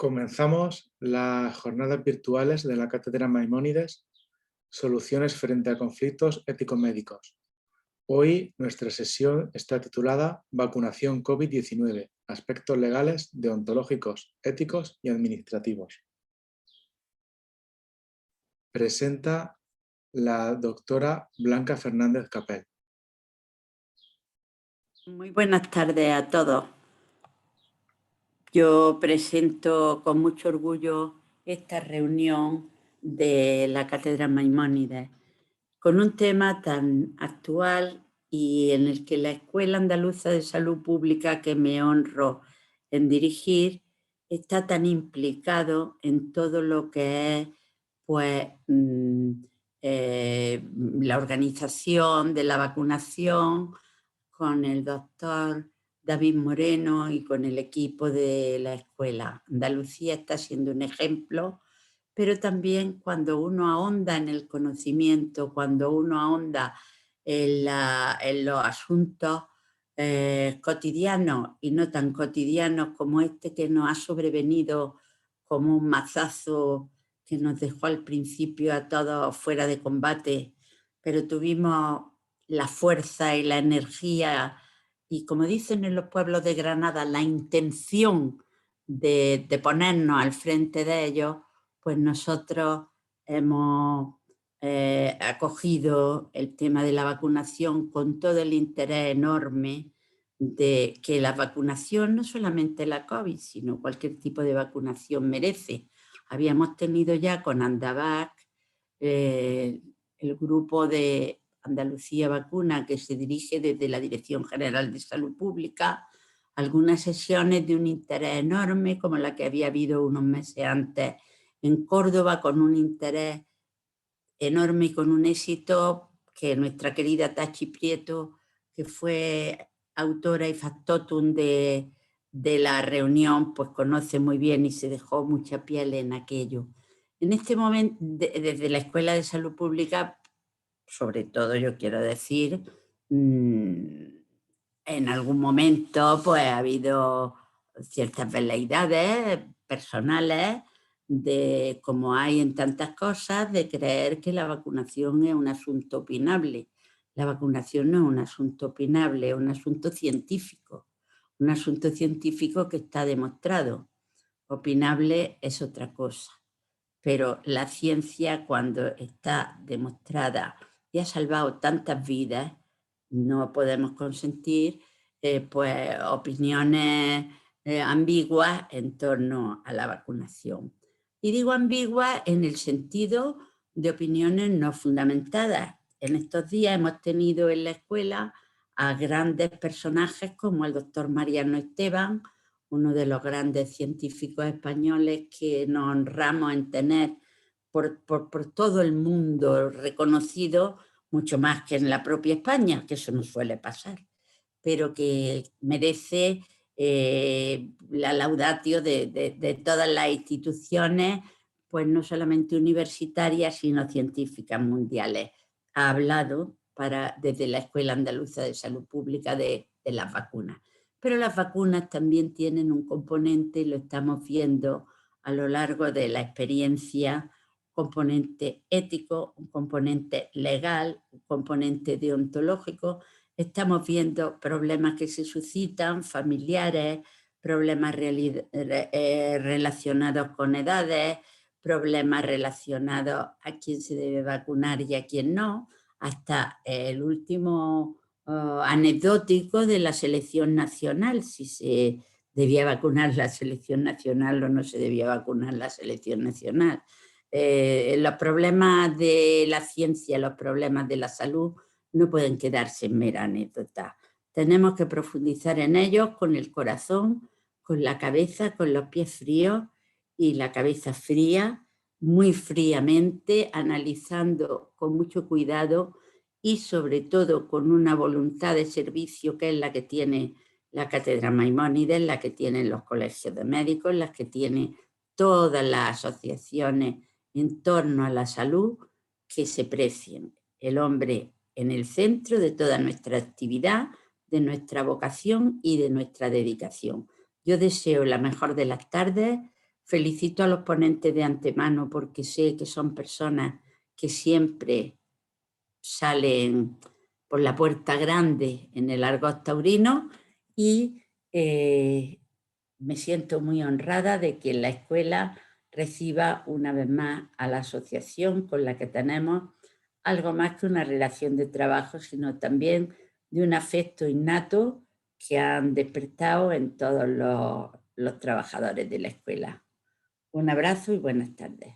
Comenzamos las jornadas virtuales de la Cátedra Maimónides, Soluciones frente a conflictos ético-médicos. Hoy nuestra sesión está titulada Vacunación COVID-19, aspectos legales, deontológicos, éticos y administrativos. Presenta la doctora Blanca Fernández Capel. Muy buenas tardes a todos. Yo presento con mucho orgullo esta reunión de la Cátedra Maimónides con un tema tan actual y en el que la Escuela Andaluza de Salud Pública, que me honro en dirigir, está tan implicado en todo lo que es pues, la organización de la vacunación con el doctor David Moreno y con el equipo de la escuela. Andalucía está siendo un ejemplo, pero también cuando uno ahonda en el conocimiento, cuando uno ahonda en los asuntos cotidianos y no tan cotidianos como este que nos ha sobrevenido como un mazazo que nos dejó al principio a todos fuera de combate, pero tuvimos la fuerza y la energía y, como dicen en los pueblos de Granada, la intención de ponernos al frente de ellos, pues nosotros hemos acogido el tema de la vacunación con todo el interés enorme de que la vacunación, no solamente la COVID, sino cualquier tipo de vacunación merece. Habíamos tenido ya con Andavac el grupo de Andalucía Vacuna, que se dirige desde la Dirección General de Salud Pública, algunas sesiones de un interés enorme, como la que había habido unos meses antes en Córdoba, con un interés enorme y con un éxito que nuestra querida Tachi Prieto, que fue autora y factotum de la reunión, pues conoce muy bien y se dejó mucha piel en aquello. En este momento, desde la Escuela de Salud Pública, sobre todo yo quiero decir, en algún momento pues ha habido ciertas veleidades personales de, como hay en tantas cosas, de creer que la vacunación es un asunto opinable. La vacunación no es un asunto opinable, es un asunto científico que está demostrado. Opinable es otra cosa, pero la ciencia, cuando está demostrada y ha salvado tantas vidas, no podemos consentir pues, opiniones ambiguas en torno a la vacunación. Y digo ambiguas en el sentido de opiniones no fundamentadas. En estos días hemos tenido en la escuela a grandes personajes como el doctor Mariano Esteban, uno de los grandes científicos españoles que nos honramos en tener por todo el mundo reconocido, mucho más que en la propia España, que eso no suele pasar, pero que merece la laudatio de todas las instituciones, pues no solamente universitarias, sino científicas mundiales. Ha hablado desde la Escuela Andaluza de Salud Pública de las vacunas. Pero las vacunas también tienen un componente, y lo estamos viendo a lo largo de la experiencia, un componente ético, un componente legal, un componente deontológico. Estamos viendo problemas que se suscitan, familiares, problemas relacionados con edades, problemas relacionados a quién se debe vacunar y a quién no, hasta el último anecdótico de la selección nacional, si se debía vacunar la selección nacional o no se debía vacunar la selección nacional. Los problemas de la ciencia, los problemas de la salud no pueden quedarse en mera anécdota. Tenemos que profundizar en ellos con el corazón, con la cabeza, con los pies fríos y la cabeza fría, muy fríamente, analizando con mucho cuidado y sobre todo con una voluntad de servicio que es la que tiene la Cátedra Maimónides, la que tienen los colegios de médicos, las que tienen todas las asociaciones en torno a la salud, que se precien el hombre en el centro de toda nuestra actividad, de nuestra vocación y de nuestra dedicación. Yo deseo la mejor de las tardes Felicito a los ponentes de antemano porque sé que son personas que siempre salen por la puerta grande en el argot taurino y me siento muy honrada de que la escuela reciba una vez más a la asociación con la que tenemos algo más que una relación de trabajo, sino también de un afecto innato que han despertado en todos los trabajadores de la escuela. Un abrazo y buenas tardes.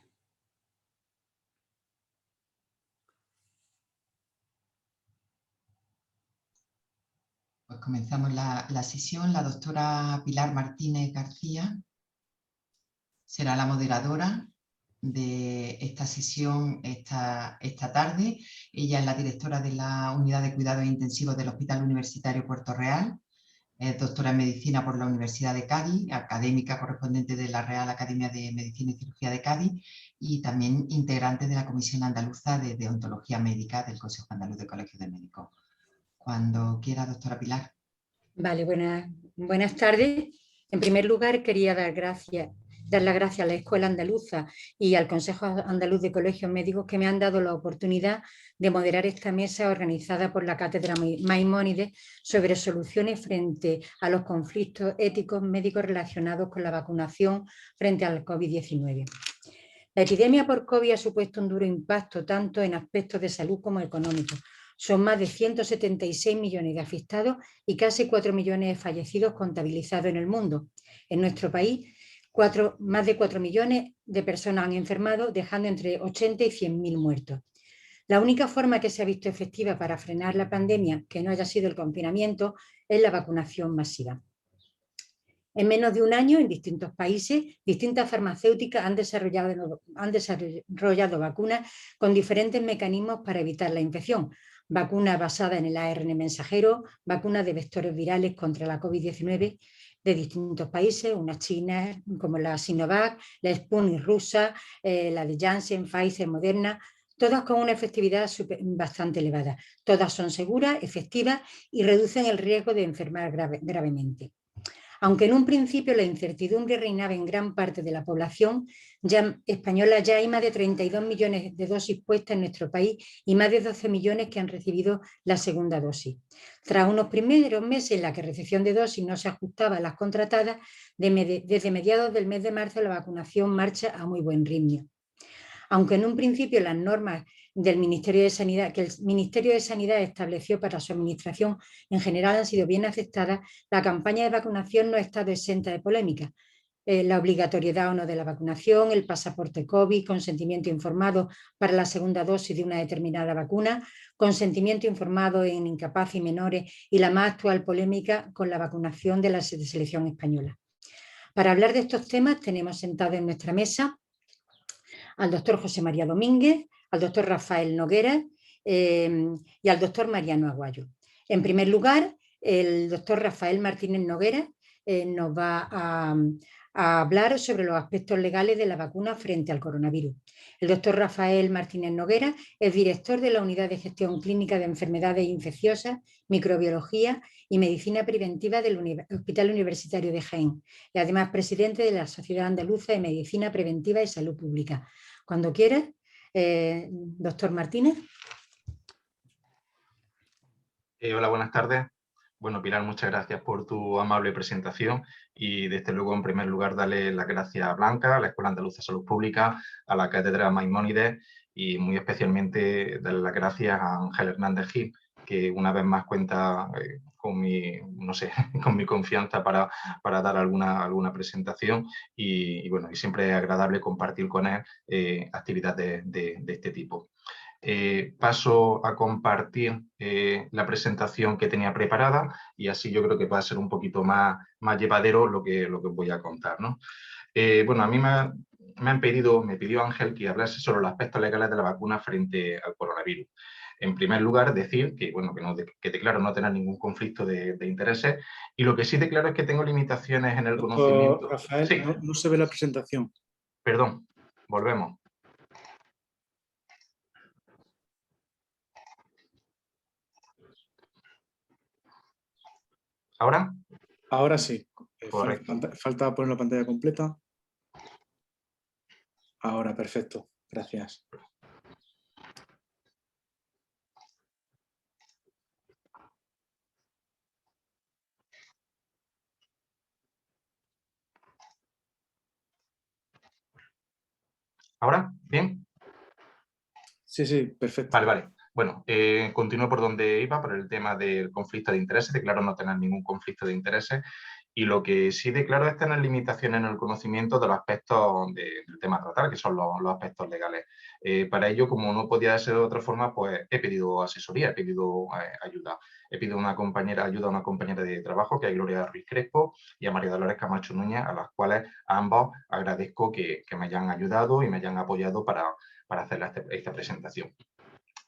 Pues comenzamos la sesión. La doctora Pilar Martínez García será la moderadora de esta sesión esta tarde. Ella es la directora de la Unidad de Cuidados Intensivos del Hospital Universitario Puerto Real. Es doctora en Medicina por la Universidad de Cádiz, académica correspondiente de la Real Academia de Medicina y Cirugía de Cádiz y también integrante de la Comisión Andaluza de Deontología Médica del Consejo Andaluz de Colegios de Médicos. Cuando quiera, doctora Pilar. Vale, buenas tardes. En primer lugar, quería dar las gracias a la Escuela Andaluza y al Consejo Andaluz de Colegios Médicos que me han dado la oportunidad de moderar esta mesa organizada por la Cátedra Maimónides sobre soluciones frente a los conflictos éticos médicos relacionados con la vacunación frente al COVID-19. La epidemia por COVID ha supuesto un duro impacto tanto en aspectos de salud como económicos. Son más de 176 millones de afectados y casi 4 millones de fallecidos contabilizados en el mundo. En nuestro país, más de 4 millones de personas han enfermado, dejando entre 80 y 100.000 muertos. La única forma que se ha visto efectiva para frenar la pandemia, que no haya sido el confinamiento, es la vacunación masiva. En menos de un año, en distintos países, distintas farmacéuticas han desarrollado vacunas con diferentes mecanismos para evitar la infección. Vacunas basadas en el ARN mensajero, vacunas de vectores virales contra la COVID-19 de distintos países, una china como la Sinovac, la Sputnik rusa, la de Janssen, Pfizer, Moderna, todas con una efectividad bastante elevada. Todas son seguras, efectivas y reducen el riesgo de enfermar gravemente. Aunque en un principio la incertidumbre reinaba en gran parte de la población española, ya hay más de 32 millones de dosis puestas en nuestro país y más de 12 millones que han recibido la segunda dosis. Tras unos primeros meses en la que recepción de dosis no se ajustaba a las contratadas, desde mediados del mes de marzo la vacunación marcha a muy buen ritmo. Aunque en un principio las normas del Ministerio de Sanidad, que el Ministerio de Sanidad estableció para su administración en general han sido bien aceptadas, la campaña de vacunación no ha estado exenta de polémica. La obligatoriedad o no de la vacunación, el pasaporte COVID, consentimiento informado para la segunda dosis de una determinada vacuna, consentimiento informado en incapaces y menores y la más actual polémica con la vacunación de la selección española. Para hablar de estos temas tenemos sentado en nuestra mesa al doctor José María Domínguez, al doctor Rafael Noguera y al doctor Mariano Aguayo. En primer lugar, el doctor Rafael Martínez Noguera nos va a hablar sobre los aspectos legales de la vacuna frente al coronavirus. El doctor Rafael Martínez Noguera es director de la Unidad de Gestión Clínica de Enfermedades Infecciosas, Microbiología y Medicina Preventiva del Hospital Universitario de Jaén y además presidente de la Sociedad Andaluza de Medicina Preventiva y Salud Pública. Cuando quieras, doctor Martínez. Hola, buenas tardes. Bueno, Pilar, muchas gracias por tu amable presentación y desde luego, en primer lugar, darle las gracias a Blanca, a la Escuela Andaluza de Salud Pública, a la Cátedra Maimónides y muy especialmente darle las gracias a Ángel Hernández Gil, que una vez más cuenta con mi confianza para dar alguna presentación y bueno, y siempre es agradable compartir con él actividades de este tipo. Paso a compartir la presentación que tenía preparada y así yo creo que va a ser un poquito más llevadero lo que voy a contar, ¿no? Bueno, a mí me pidió Ángel que hablase sobre los aspectos legales de la vacuna frente al coronavirus. En primer lugar, decir que, bueno, que declaro no tener ningún conflicto de intereses y lo que sí declaro es que tengo limitaciones en el conocimiento. Rafael, Sí. no se ve la presentación. Perdón, volvemos. ¿Ahora? Ahora sí. Correcto. Falta poner la pantalla completa. Ahora, perfecto. Gracias. ¿Ahora? ¿Bien? Sí, sí, perfecto. Vale, vale. Bueno, continúo por donde iba, por el tema del conflicto de intereses. Declaro no tener ningún conflicto de intereses. Y lo que sí declaro es tener limitaciones en el conocimiento de los aspectos del tema a tratar, que son los aspectos legales. Para ello, como no podía ser de otra forma, pues he pedido asesoría, he pedido ayuda. He pedido ayuda a una compañera de trabajo, que es Gloria Ruiz Crespo, y a María Dolores Camacho Núñez, a las cuales a ambos agradezco que me hayan ayudado y me hayan apoyado para hacer esta presentación.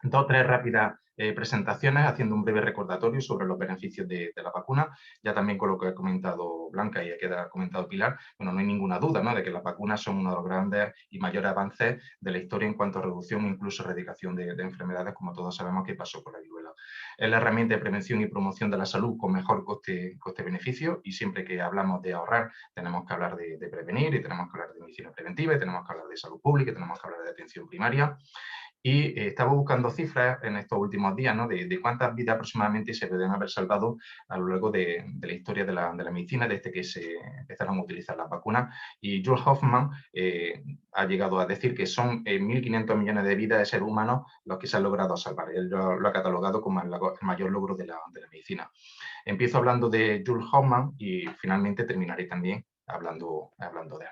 Dos o tres rápidas presentaciones haciendo un breve recordatorio sobre los beneficios de la vacuna, ya también con lo que ha comentado Blanca y que ha comentado Pilar. Bueno, no hay ninguna duda, ¿no?, de que las vacunas son uno de los grandes y mayores avances de la historia en cuanto a reducción e incluso erradicación de enfermedades, como todos sabemos que pasó por la viruela. Es la herramienta de prevención y promoción de la salud con mejor coste-beneficio, y siempre que hablamos de ahorrar tenemos que hablar de prevenir, y tenemos que hablar de medicina preventiva, y tenemos que hablar de salud pública, y tenemos que hablar de atención primaria. Y estaba buscando cifras en estos últimos días, ¿no?, de cuántas vidas aproximadamente se pueden haber salvado a lo largo de la historia de la medicina, desde que se empezaron a utilizar las vacunas. Y Jules Hoffman ha llegado a decir que son 1.500 millones de vidas de seres humanos los que se han logrado salvar. Él lo ha catalogado como el mayor logro de la medicina. Empiezo hablando de Jules Hoffman y finalmente terminaré también hablando de él.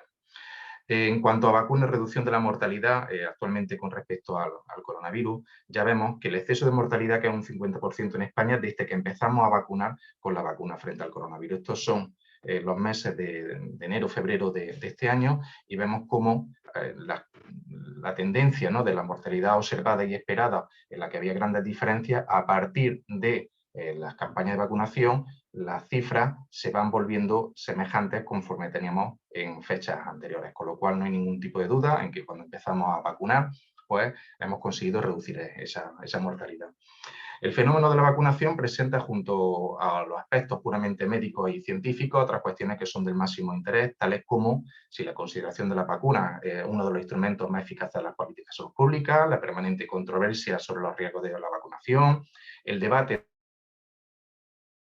En cuanto a vacunas y reducción de la mortalidad, actualmente con respecto al coronavirus, ya vemos que el exceso de mortalidad, que es un 50% en España, desde que empezamos a vacunar con la vacuna frente al coronavirus. Estos son los meses de enero, febrero de este año, y vemos cómo la tendencia, ¿no?, de la mortalidad observada y esperada, en la que había grandes diferencias, a partir de las campañas de vacunación, las cifras se van volviendo semejantes conforme teníamos en fechas anteriores, con lo cual no hay ningún tipo de duda en que cuando empezamos a vacunar, pues hemos conseguido reducir esa mortalidad. El fenómeno de la vacunación presenta, junto a los aspectos puramente médicos y científicos, otras cuestiones que son del máximo interés, tales como si la consideración de la vacuna es uno de los instrumentos más eficaces de las políticas de salud pública, la permanente controversia sobre los riesgos de la vacunación, el debate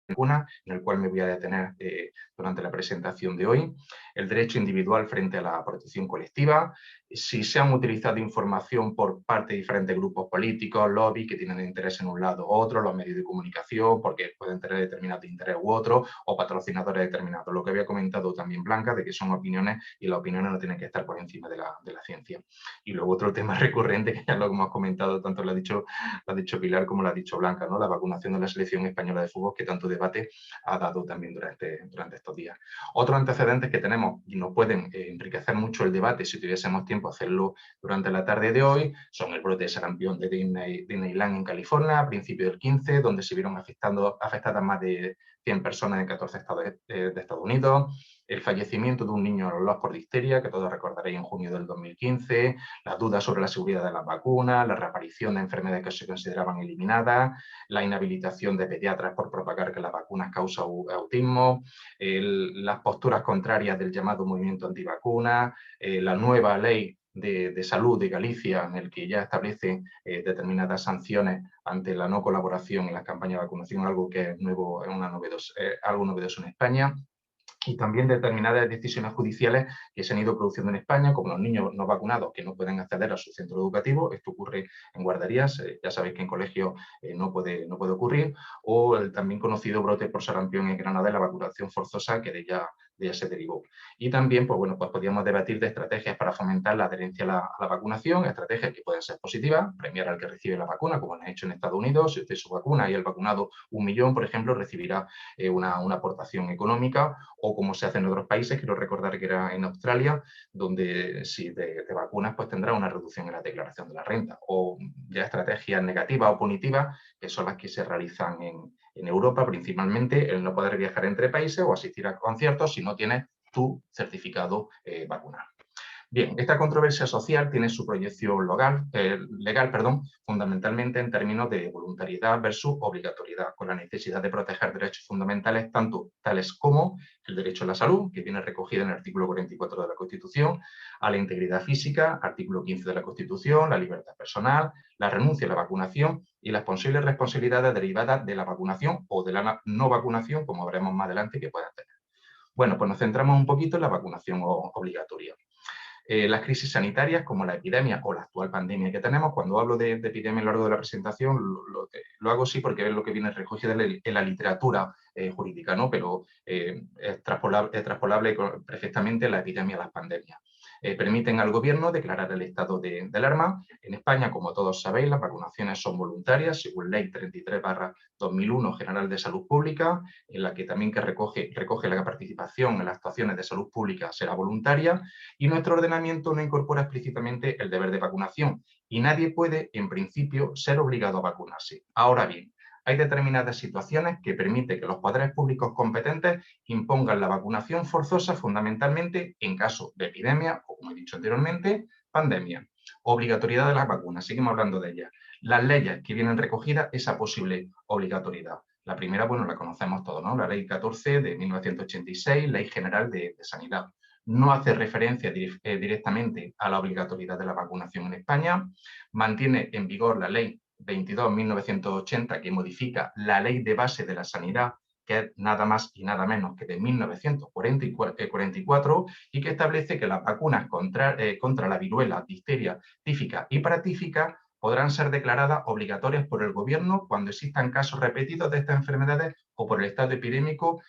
en el cual me voy a detener durante la presentación de hoy, el derecho individual frente a la protección colectiva, si se han utilizado información por parte de diferentes grupos políticos, lobbies que tienen interés en un lado u otro, los medios de comunicación porque pueden tener determinado interés u otro, o patrocinadores determinados. Lo que había comentado también Blanca, de que son opiniones y las opiniones no tienen que estar por encima de la ciencia. Y luego otro tema recurrente, que ya lo hemos comentado, tanto lo ha dicho Pilar como lo ha dicho Blanca, ¿no?, la vacunación de la selección española de fútbol, que tanto debate ha dado también durante estos días. Otros antecedentes que tenemos y nos pueden enriquecer mucho el debate, si tuviésemos tiempo a hacerlo durante la tarde de hoy, son el brote de sarampión de Disneyland en California a principios del 15, donde se vieron afectadas más de 100 personas en 14 estados de Estados Unidos, el fallecimiento de un niño en Los por difteria, que todos recordaréis, en junio del 2015, las dudas sobre la seguridad de las vacunas, la reaparición de enfermedades que se consideraban eliminadas, la inhabilitación de pediatras por propagar que las vacunas causan autismo, las posturas contrarias del llamado movimiento antivacunas, la nueva ley de salud de Galicia, en el que ya establece determinadas sanciones ante la no colaboración en las campañas de vacunación, algo que es nuevo, algo novedoso en España. Y también determinadas decisiones judiciales que se han ido produciendo en España, como los niños no vacunados que no pueden acceder a su centro educativo. Esto ocurre en guarderías, ya sabéis que en colegios no puede ocurrir, o el también conocido brote por sarampión en Granada, la vacunación forzosa, que de ella se derivó. Y también, pues podríamos debatir de estrategias para fomentar la adherencia a la vacunación, estrategias que pueden ser positivas, premiar al que recibe la vacuna, como han hecho en Estados Unidos. Si usted su vacuna y el vacunado 1 millón, por ejemplo, recibirá una aportación económica, o como se hace en otros países, quiero recordar que era en Australia, donde si te vacunas, pues tendrá una reducción en la declaración de la renta, o ya estrategias negativas o punitivas, que son las que se realizan en Europa, principalmente el no poder viajar entre países o asistir a conciertos si no tienes tu certificado vacunal. Bien, esta controversia social tiene su proyección legal, fundamentalmente en términos de voluntariedad versus obligatoriedad, con la necesidad de proteger derechos fundamentales tanto tales como el derecho a la salud, que viene recogido en el artículo 44 de la Constitución, a la integridad física, artículo 15 de la Constitución, la libertad personal, la renuncia a la vacunación y las posibles responsabilidades derivadas de la vacunación o de la no vacunación, como veremos más adelante, que puedan tener. Bueno, pues nos centramos un poquito en la vacunación obligatoria. Las crisis sanitarias, como la epidemia o la actual pandemia que tenemos, cuando hablo de epidemia a lo largo de la presentación, lo hago sí porque es lo que viene recogido en la literatura jurídica, ¿no? Pero es traspolable perfectamente la epidemia a las pandemias. Permiten al gobierno declarar el estado de alarma. En España, como todos sabéis, las vacunaciones son voluntarias, según Ley 33/2001 General de Salud Pública, en la que también recoge la participación en las actuaciones de salud pública será voluntaria, y nuestro ordenamiento no incorpora explícitamente el deber de vacunación, y nadie puede, en principio, ser obligado a vacunarse. Ahora bien, hay determinadas situaciones que permiten que los poderes públicos competentes impongan la vacunación forzosa fundamentalmente en caso de epidemia o, como he dicho anteriormente, pandemia. Obligatoriedad de las vacunas, seguimos hablando de ellas. Las leyes que vienen recogidas esa posible obligatoriedad. La primera, bueno, la conocemos todos, ¿no? La Ley 14 de 1986, Ley General de Sanidad. No hace referencia directamente a la obligatoriedad de la vacunación en España. Mantiene en vigor la Ley 22/1980, que modifica la Ley de Base de la Sanidad, que es nada más y nada menos que de 1944, y que establece que las vacunas contra la viruela, difteria, tífica y paratífica podrán ser declaradas obligatorias por el gobierno cuando existan casos repetidos de estas enfermedades o por el estado epidémico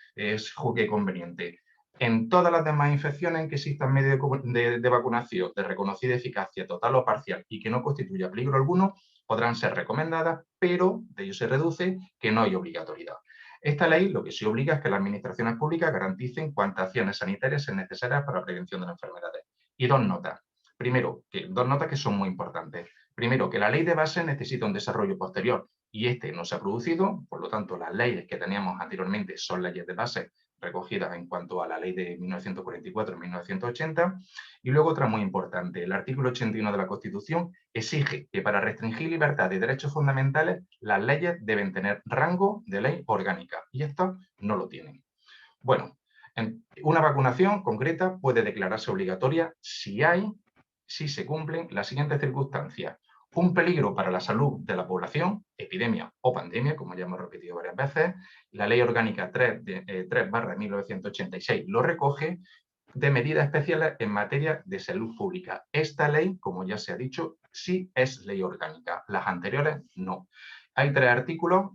juzgue conveniente. En todas las demás infecciones en que existan medios de vacunación de reconocida eficacia total o parcial y que no constituya peligro alguno, podrán ser recomendadas, pero de ello se reduce que no hay obligatoriedad. Esta ley lo que sí obliga es que las administraciones públicas garanticen cuantas acciones sanitarias sean necesarias para la prevención de las enfermedades. Y dos notas. Primero, dos notas que son muy importantes. Primero, que la ley de base necesita un desarrollo posterior y este no se ha producido, por lo tanto las leyes que teníamos anteriormente son leyes de base recogidas en cuanto a la ley de 1944 y 1980. Y luego otra muy importante, el artículo 81 de la Constitución exige que para restringir libertades y derechos fundamentales las leyes deben tener rango de ley orgánica y estas no lo tienen. Bueno, una vacunación concreta puede declararse obligatoria si se cumplen las siguientes circunstancias. Un peligro para la salud de la población, epidemia o pandemia, como ya hemos repetido varias veces. La Ley Orgánica 3/1986 lo recoge, de medidas especiales en materia de salud pública. Esta ley, como ya se ha dicho, sí es ley orgánica. Las anteriores no. Hay 3 artículos,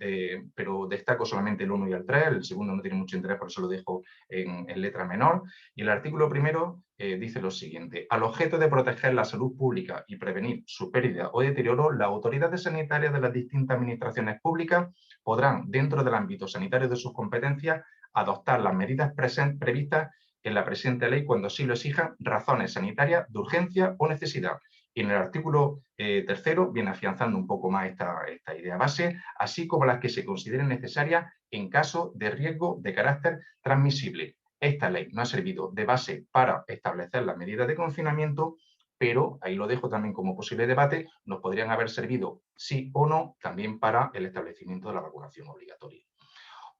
pero destaco solamente el 1 y el 3, el segundo no tiene mucho interés, por eso lo dejo en letra menor. Y el artículo primero dice lo siguiente: al objeto de proteger la salud pública y prevenir su pérdida o deterioro, las autoridades sanitarias de las distintas administraciones públicas podrán, dentro del ámbito sanitario de sus competencias, adoptar las medidas previstas en la presente ley cuando así lo exijan razones sanitarias de urgencia o necesidad. Y en el artículo tercero viene afianzando un poco más esta idea base, así como las que se consideren necesarias en caso de riesgo de carácter transmisible. Esta ley no ha servido de base para establecer las medidas de confinamiento, pero ahí lo dejo también como posible debate, nos podrían haber servido sí o no también para el establecimiento de la vacunación obligatoria.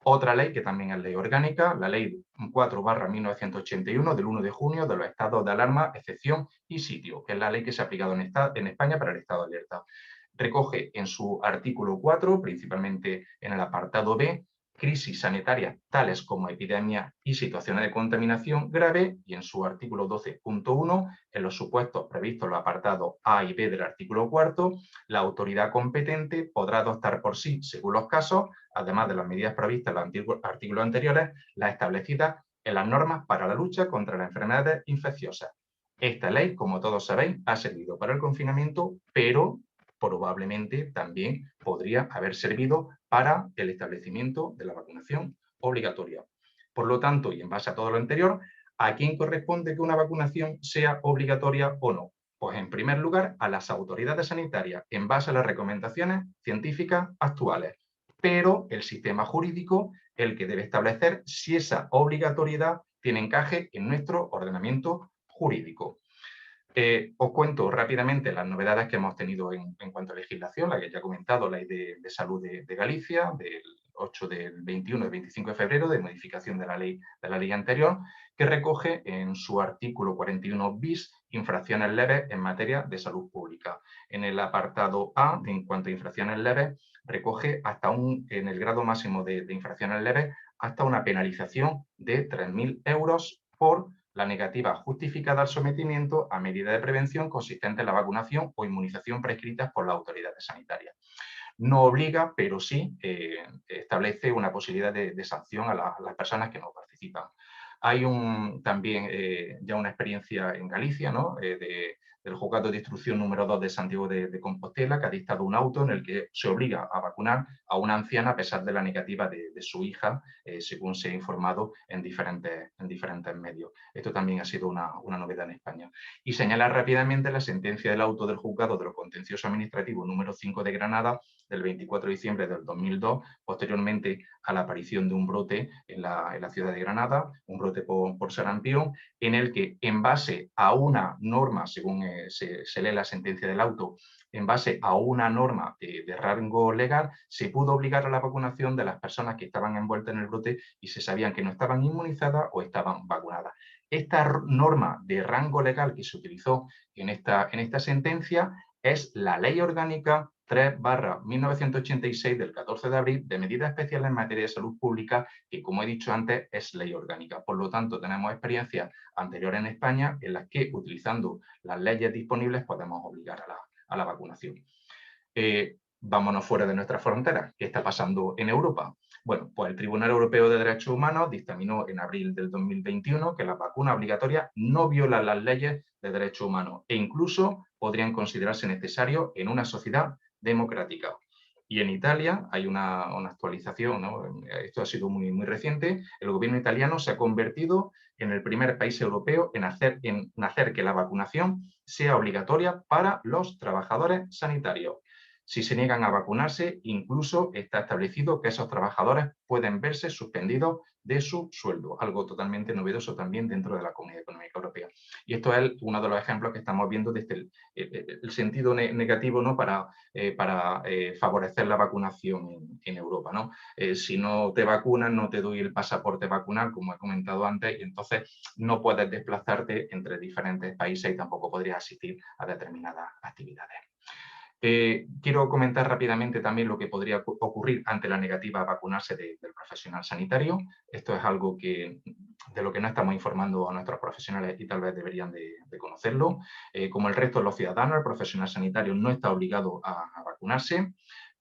Otra ley que también es ley orgánica, la Ley 4/1981 del 1 de junio de los estados de alarma, excepción y sitio, que es la ley que se ha aplicado en España para el estado de alerta. Recoge en su artículo 4, principalmente en el apartado B, crisis sanitarias tales como epidemias y situaciones de contaminación grave, y en su artículo 12.1, en los supuestos previstos en los apartados A y B del artículo 4, la autoridad competente podrá adoptar por sí, según los casos, además de las medidas previstas en los artículos anteriores, las establecidas en las normas para la lucha contra las enfermedades infecciosas. Esta ley, como todos sabéis, ha servido para el confinamiento, pero probablemente también podría haber servido para el establecimiento de la vacunación obligatoria. Por lo tanto, y en base a todo lo anterior, ¿a quién corresponde que una vacunación sea obligatoria o no? Pues en primer lugar a las autoridades sanitarias en base a las recomendaciones científicas actuales, pero el sistema jurídico el que debe establecer si esa obligatoriedad tiene encaje en nuestro ordenamiento jurídico. Os cuento rápidamente las novedades que hemos tenido en cuanto a legislación, la que ya he comentado, la Ley de Salud de Galicia, del 8 del 21 del 25 de febrero, de modificación de la ley anterior, que recoge en su artículo 41 bis infracciones leves en materia de salud pública. En el apartado A, en cuanto a infracciones leves, recoge en el grado máximo de infracciones leves, hasta una penalización de 3.000 euros por la negativa justificada al sometimiento a medidas de prevención consistente en la vacunación o inmunización prescritas por las autoridades sanitarias. No obliga, pero sí establece una posibilidad de sanción a las personas que no participan. Hay también ya una experiencia en Galicia, ¿no? Del Juzgado de Instrucción número 2 de Santiago de Compostela, que ha dictado un auto en el que se obliga a vacunar a una anciana a pesar de la negativa de su hija, según se ha informado en diferentes medios. Esto también ha sido una novedad en España. Y señalar rápidamente la sentencia del auto del Juzgado de lo Contencioso Administrativo número 5 de Granada, del 24 de diciembre del 2002, posteriormente a la aparición de un brote en la ciudad de Granada, un brote por sarampión, en el que, en base a una norma, según se lee la sentencia del auto, en base a una norma de rango legal, se pudo obligar a la vacunación de las personas que estaban envueltas en el brote y se sabían que no estaban inmunizadas o estaban vacunadas. Esta norma de rango legal que se utilizó en esta sentencia es la Ley Orgánica 3/1986 del 14 de abril de medidas especiales en materia de salud pública, que, como he dicho antes, es ley orgánica. Por lo tanto, tenemos experiencias anteriores en España en las que, utilizando las leyes disponibles, podemos obligar a la vacunación. Vámonos fuera de nuestras fronteras. ¿Qué está pasando en Europa? Bueno, pues el Tribunal Europeo de Derechos Humanos dictaminó en abril del 2021 que las vacunas obligatorias no violan las leyes de derechos humanos e incluso podrían considerarse necesarios en una sociedad democrática. Y en Italia hay una actualización, ¿no? Esto ha sido muy reciente. El gobierno italiano se ha convertido en el primer país europeo en hacer que la vacunación sea obligatoria para los trabajadores sanitarios. Si se niegan a vacunarse, incluso está establecido que esos trabajadores pueden verse suspendidos de su sueldo, algo totalmente novedoso también dentro de la Comunidad Económica Europea. Y esto es uno de los ejemplos que estamos viendo desde el sentido negativo, ¿no? para favorecer la vacunación en Europa, ¿no? Si no te vacunan, no te doy el pasaporte vacunal, como he comentado antes, y entonces no puedes desplazarte entre diferentes países y tampoco podrías asistir a determinadas actividades. Quiero comentar rápidamente también lo que podría ocurrir ante la negativa a vacunarse del profesional sanitario. Esto es algo de lo que no estamos informando a nuestros profesionales y tal vez deberían de conocerlo. Como el resto de los ciudadanos, el profesional sanitario no está obligado a vacunarse,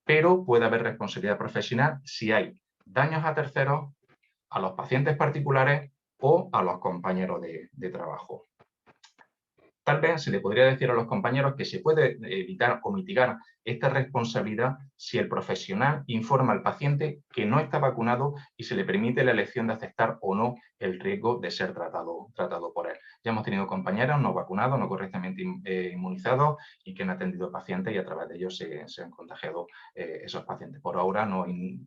pero puede haber responsabilidad profesional si hay daños a terceros, a los pacientes particulares o a los compañeros de trabajo. Tal vez se le podría decir a los compañeros que se puede evitar o mitigar esta responsabilidad si el profesional informa al paciente que no está vacunado y se le permite la elección de aceptar o no el riesgo de ser tratado por él. Ya hemos tenido compañeros no vacunados, no correctamente inmunizados y que han atendido pacientes y a través de ellos se han contagiado esos pacientes. Por ahora,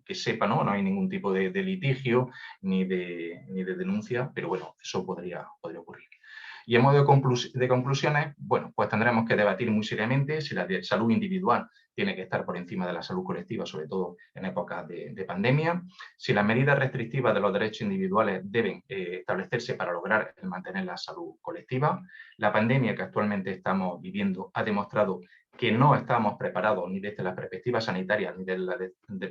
que sepa, no hay ningún tipo de litigio ni de denuncia, pero bueno, eso podría ocurrir. Y en modo de conclusiones, bueno, pues tendremos que debatir muy seriamente si la salud individual tiene que estar por encima de la salud colectiva, sobre todo en épocas de pandemia, si las medidas restrictivas de los derechos individuales deben establecerse para lograr mantener la salud colectiva. La pandemia que actualmente estamos viviendo ha demostrado que no estamos preparados ni desde la perspectiva sanitaria ni desde la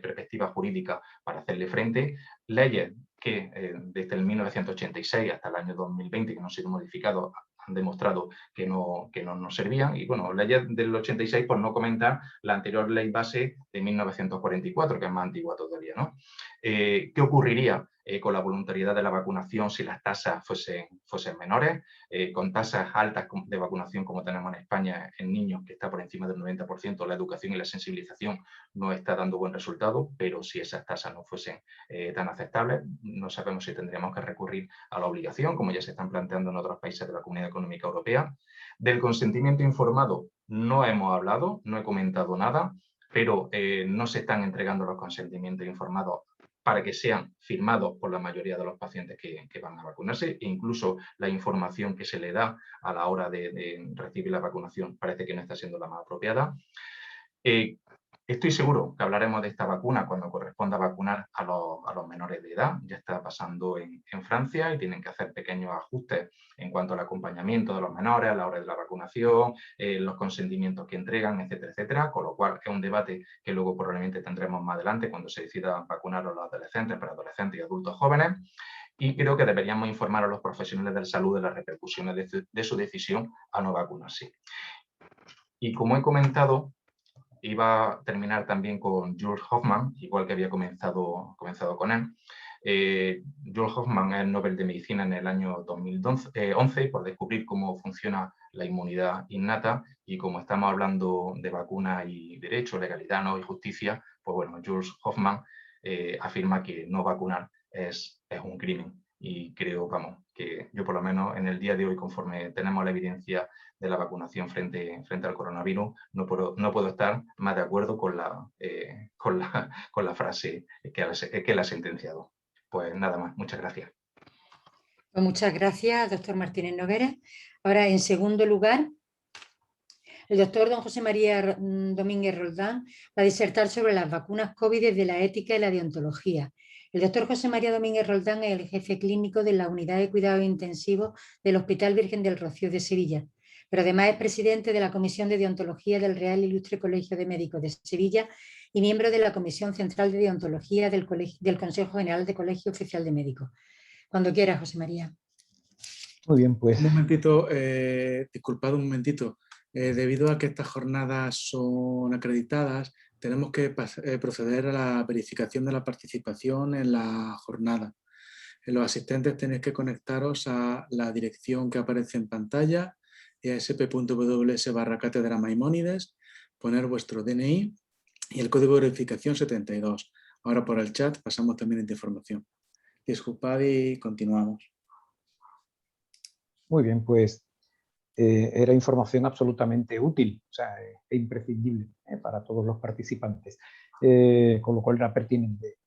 perspectiva jurídica para hacerle frente. Leyes que desde el 1986 hasta el año 2020, que no han sido modificados, han demostrado que no nos servían. Y bueno, leyes del 86, por no comentar la anterior ley base de 1944, que es más antigua todavía, ¿no? ¿Qué ocurriría con la voluntariedad de la vacunación si las tasas fuesen menores? Con tasas altas de vacunación como tenemos en España en niños, que está por encima del 90%, la educación y la sensibilización no está dando buen resultado, pero si esas tasas no fuesen tan aceptables, no sabemos si tendríamos que recurrir a la obligación, como ya se están planteando en otros países de la Comunidad Económica Europea. Del consentimiento informado no hemos hablado, no he comentado nada, pero no se están entregando los consentimientos informados para que sean firmados por la mayoría de los pacientes que van a vacunarse, e incluso la información que se le da a la hora de recibir la vacunación parece que no está siendo la más apropiada. Estoy seguro que hablaremos de esta vacuna cuando corresponda vacunar a los menores de edad. Ya está pasando en Francia y tienen que hacer pequeños ajustes en cuanto al acompañamiento de los menores a la hora de la vacunación, los consentimientos que entregan, etcétera, etcétera. Con lo cual es un debate que luego probablemente tendremos más adelante cuando se decida vacunar a los adolescentes, para adolescentes y adultos jóvenes. Y creo que deberíamos informar a los profesionales de la salud de las repercusiones de su decisión a no vacunarse. Y como he comentado, iba a terminar también con Jules Hoffmann, igual que había comenzado con él. Jules Hoffmann es Nobel de Medicina en el año 2011 por descubrir cómo funciona la inmunidad innata, y como estamos hablando de vacunas y derecho, legalidad, ¿no?, y justicia, pues bueno, Jules Hoffmann afirma que no vacunar es un crimen. Y creo, vamos, que yo por lo menos en el día de hoy, conforme tenemos la evidencia de la vacunación frente al coronavirus, no puedo estar más de acuerdo con la frase que él ha sentenciado. Pues nada más, muchas gracias. Pues muchas gracias, doctor Martínez Nogueras. Ahora, en segundo lugar, el doctor don José María Domínguez Roldán va a disertar sobre las vacunas COVID desde la ética y la deontología. El doctor José María Domínguez Roldán es el jefe clínico de la Unidad de Cuidados Intensivos del Hospital Virgen del Rocío de Sevilla, pero además es presidente de la Comisión de Deontología del Real Ilustre Colegio de Médicos de Sevilla y miembro de la Comisión Central de Deontología del Consejo General de Colegio Oficial de Médicos. Cuando quiera, José María. Muy bien, pues. Un momentito, disculpad un momentito. Debido a que estas jornadas son acreditadas, tenemos que proceder a la verificación de la participación en la jornada. Los asistentes tenéis que conectaros a la dirección que aparece en pantalla, esp.ws/Cátedra Maimónides, poner vuestro DNI y el código de verificación 72. Ahora por el chat pasamos también esta información. Disculpad y continuamos. Muy bien, pues era información absolutamente útil, o sea, e imprescindible para todos los participantes, con lo cual era pertinente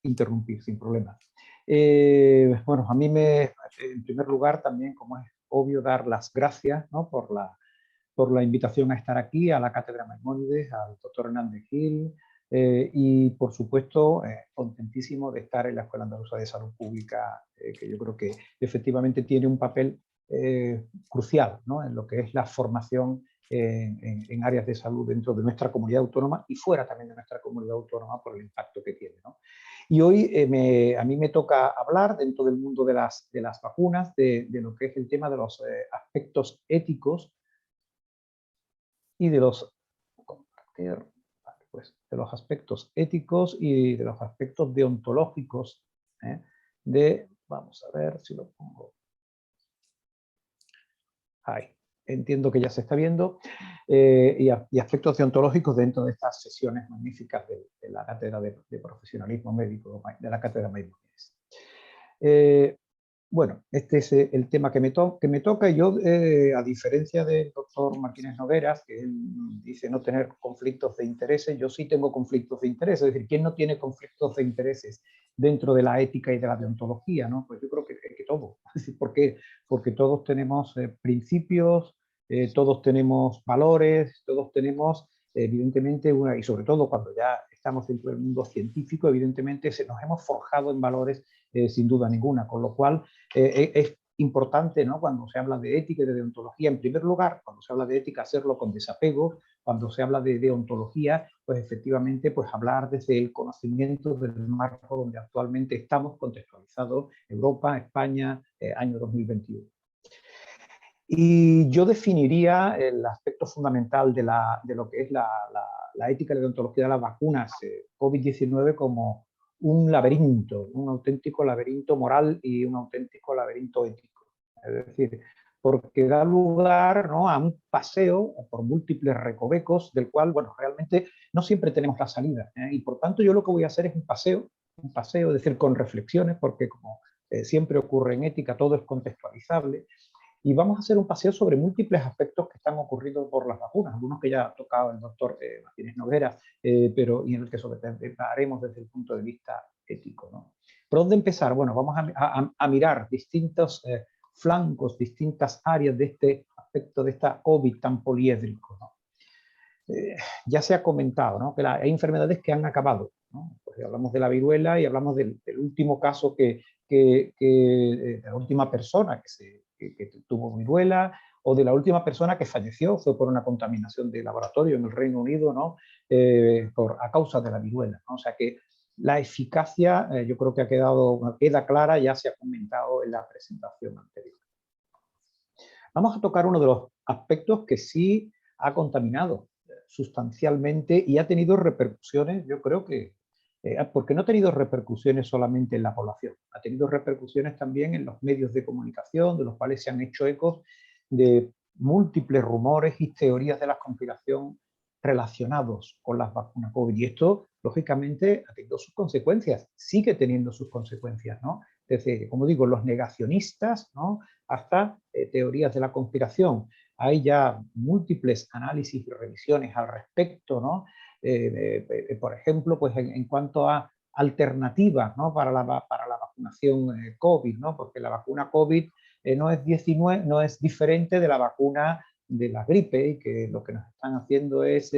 interrumpir sin problema. Bueno, a mí en primer lugar, también, como es obvio, dar las gracias, ¿no?, por la invitación a estar aquí, a la Cátedra Maimónides, al doctor Hernández Gil, y por supuesto contentísimo de estar en la Escuela Andaluza de Salud Pública, que yo creo que efectivamente tiene un papel crucial, ¿no?, en lo que es la formación en áreas de salud dentro de nuestra comunidad autónoma y fuera también de nuestra comunidad autónoma por el impacto que tiene, ¿no? Y hoy a mí me toca hablar dentro del mundo de las vacunas de lo que es el tema de los aspectos éticos y de los aspectos éticos y de los aspectos deontológicos vamos a ver si lo pongo ahí, entiendo que ya se está viendo, y aspectos deontológicos dentro de estas sesiones magníficas de la Cátedra de Profesionalismo Médico, de la Cátedra Maimónides. Bueno, este es el tema que me toca, y yo, a diferencia del doctor Martínez Nogueras, que él dice no tener conflictos de intereses, yo sí tengo conflictos de intereses. Es decir, ¿quién no tiene conflictos de intereses dentro de la ética y de la deontología, ¿no? Pues yo creo que todos. ¿Por qué? Porque todos tenemos principios, todos tenemos valores, todos tenemos, evidentemente, y sobre todo cuando ya estamos dentro del mundo científico, evidentemente nos hemos forjado en valores sin duda ninguna, con lo cual es importante, ¿no?, cuando se habla de ética y de deontología, en primer lugar, cuando se habla de ética, hacerlo con desapego. Cuando se habla de deontología, pues efectivamente, pues hablar desde el conocimiento del marco donde actualmente estamos contextualizados, Europa, España, año 2021. Y yo definiría el aspecto fundamental de lo que es la ética y la deontología de las vacunas COVID-19 como un laberinto, un auténtico laberinto moral y un auténtico laberinto ético. Es decir, porque da lugar, ¿no?, a un paseo por múltiples recovecos del cual, bueno, realmente no siempre tenemos la salida. Y por tanto yo lo que voy a hacer es un paseo, es decir, con reflexiones, porque como siempre ocurre en ética, todo es contextualizable. Y vamos a hacer un paseo sobre múltiples aspectos que están ocurriendo por las vacunas, algunos que ya ha tocado el doctor Martínez Nogueras, y en el que sobre todo haremos desde el punto de vista ético, ¿no? ¿Por dónde empezar? Bueno, vamos a mirar distintos flancos, distintas áreas de este aspecto de esta COVID tan poliédrico, ¿no? Ya se ha comentado, ¿no?, que hay enfermedades que han acabado, ¿no? Pues hablamos de la viruela y hablamos del último caso la última persona que tuvo viruela, o de la última persona que falleció, fue por una contaminación de laboratorio en el Reino Unido, ¿no?, a causa de la viruela, ¿no? O sea que la eficacia yo creo que queda clara, ya se ha comentado en la presentación anterior. Vamos a tocar uno de los aspectos que sí ha contaminado sustancialmente y ha tenido repercusiones, yo creo que, porque no ha tenido repercusiones solamente en la población, ha tenido repercusiones también en los medios de comunicación, de los cuales se han hecho ecos de múltiples rumores y teorías de la conspiración relacionados con las vacunas COVID. Y esto, lógicamente, ha tenido sus consecuencias, sigue teniendo sus consecuencias, ¿no? Desde, como digo, los negacionistas, ¿no?, hasta teorías de la conspiración. Hay ya múltiples análisis y revisiones al respecto, ¿no? Por ejemplo, pues en cuanto a alternativas, ¿no?, para la vacunación COVID, ¿no? Porque la vacuna COVID no es diferente de la vacuna de la gripe, y que lo que nos están haciendo es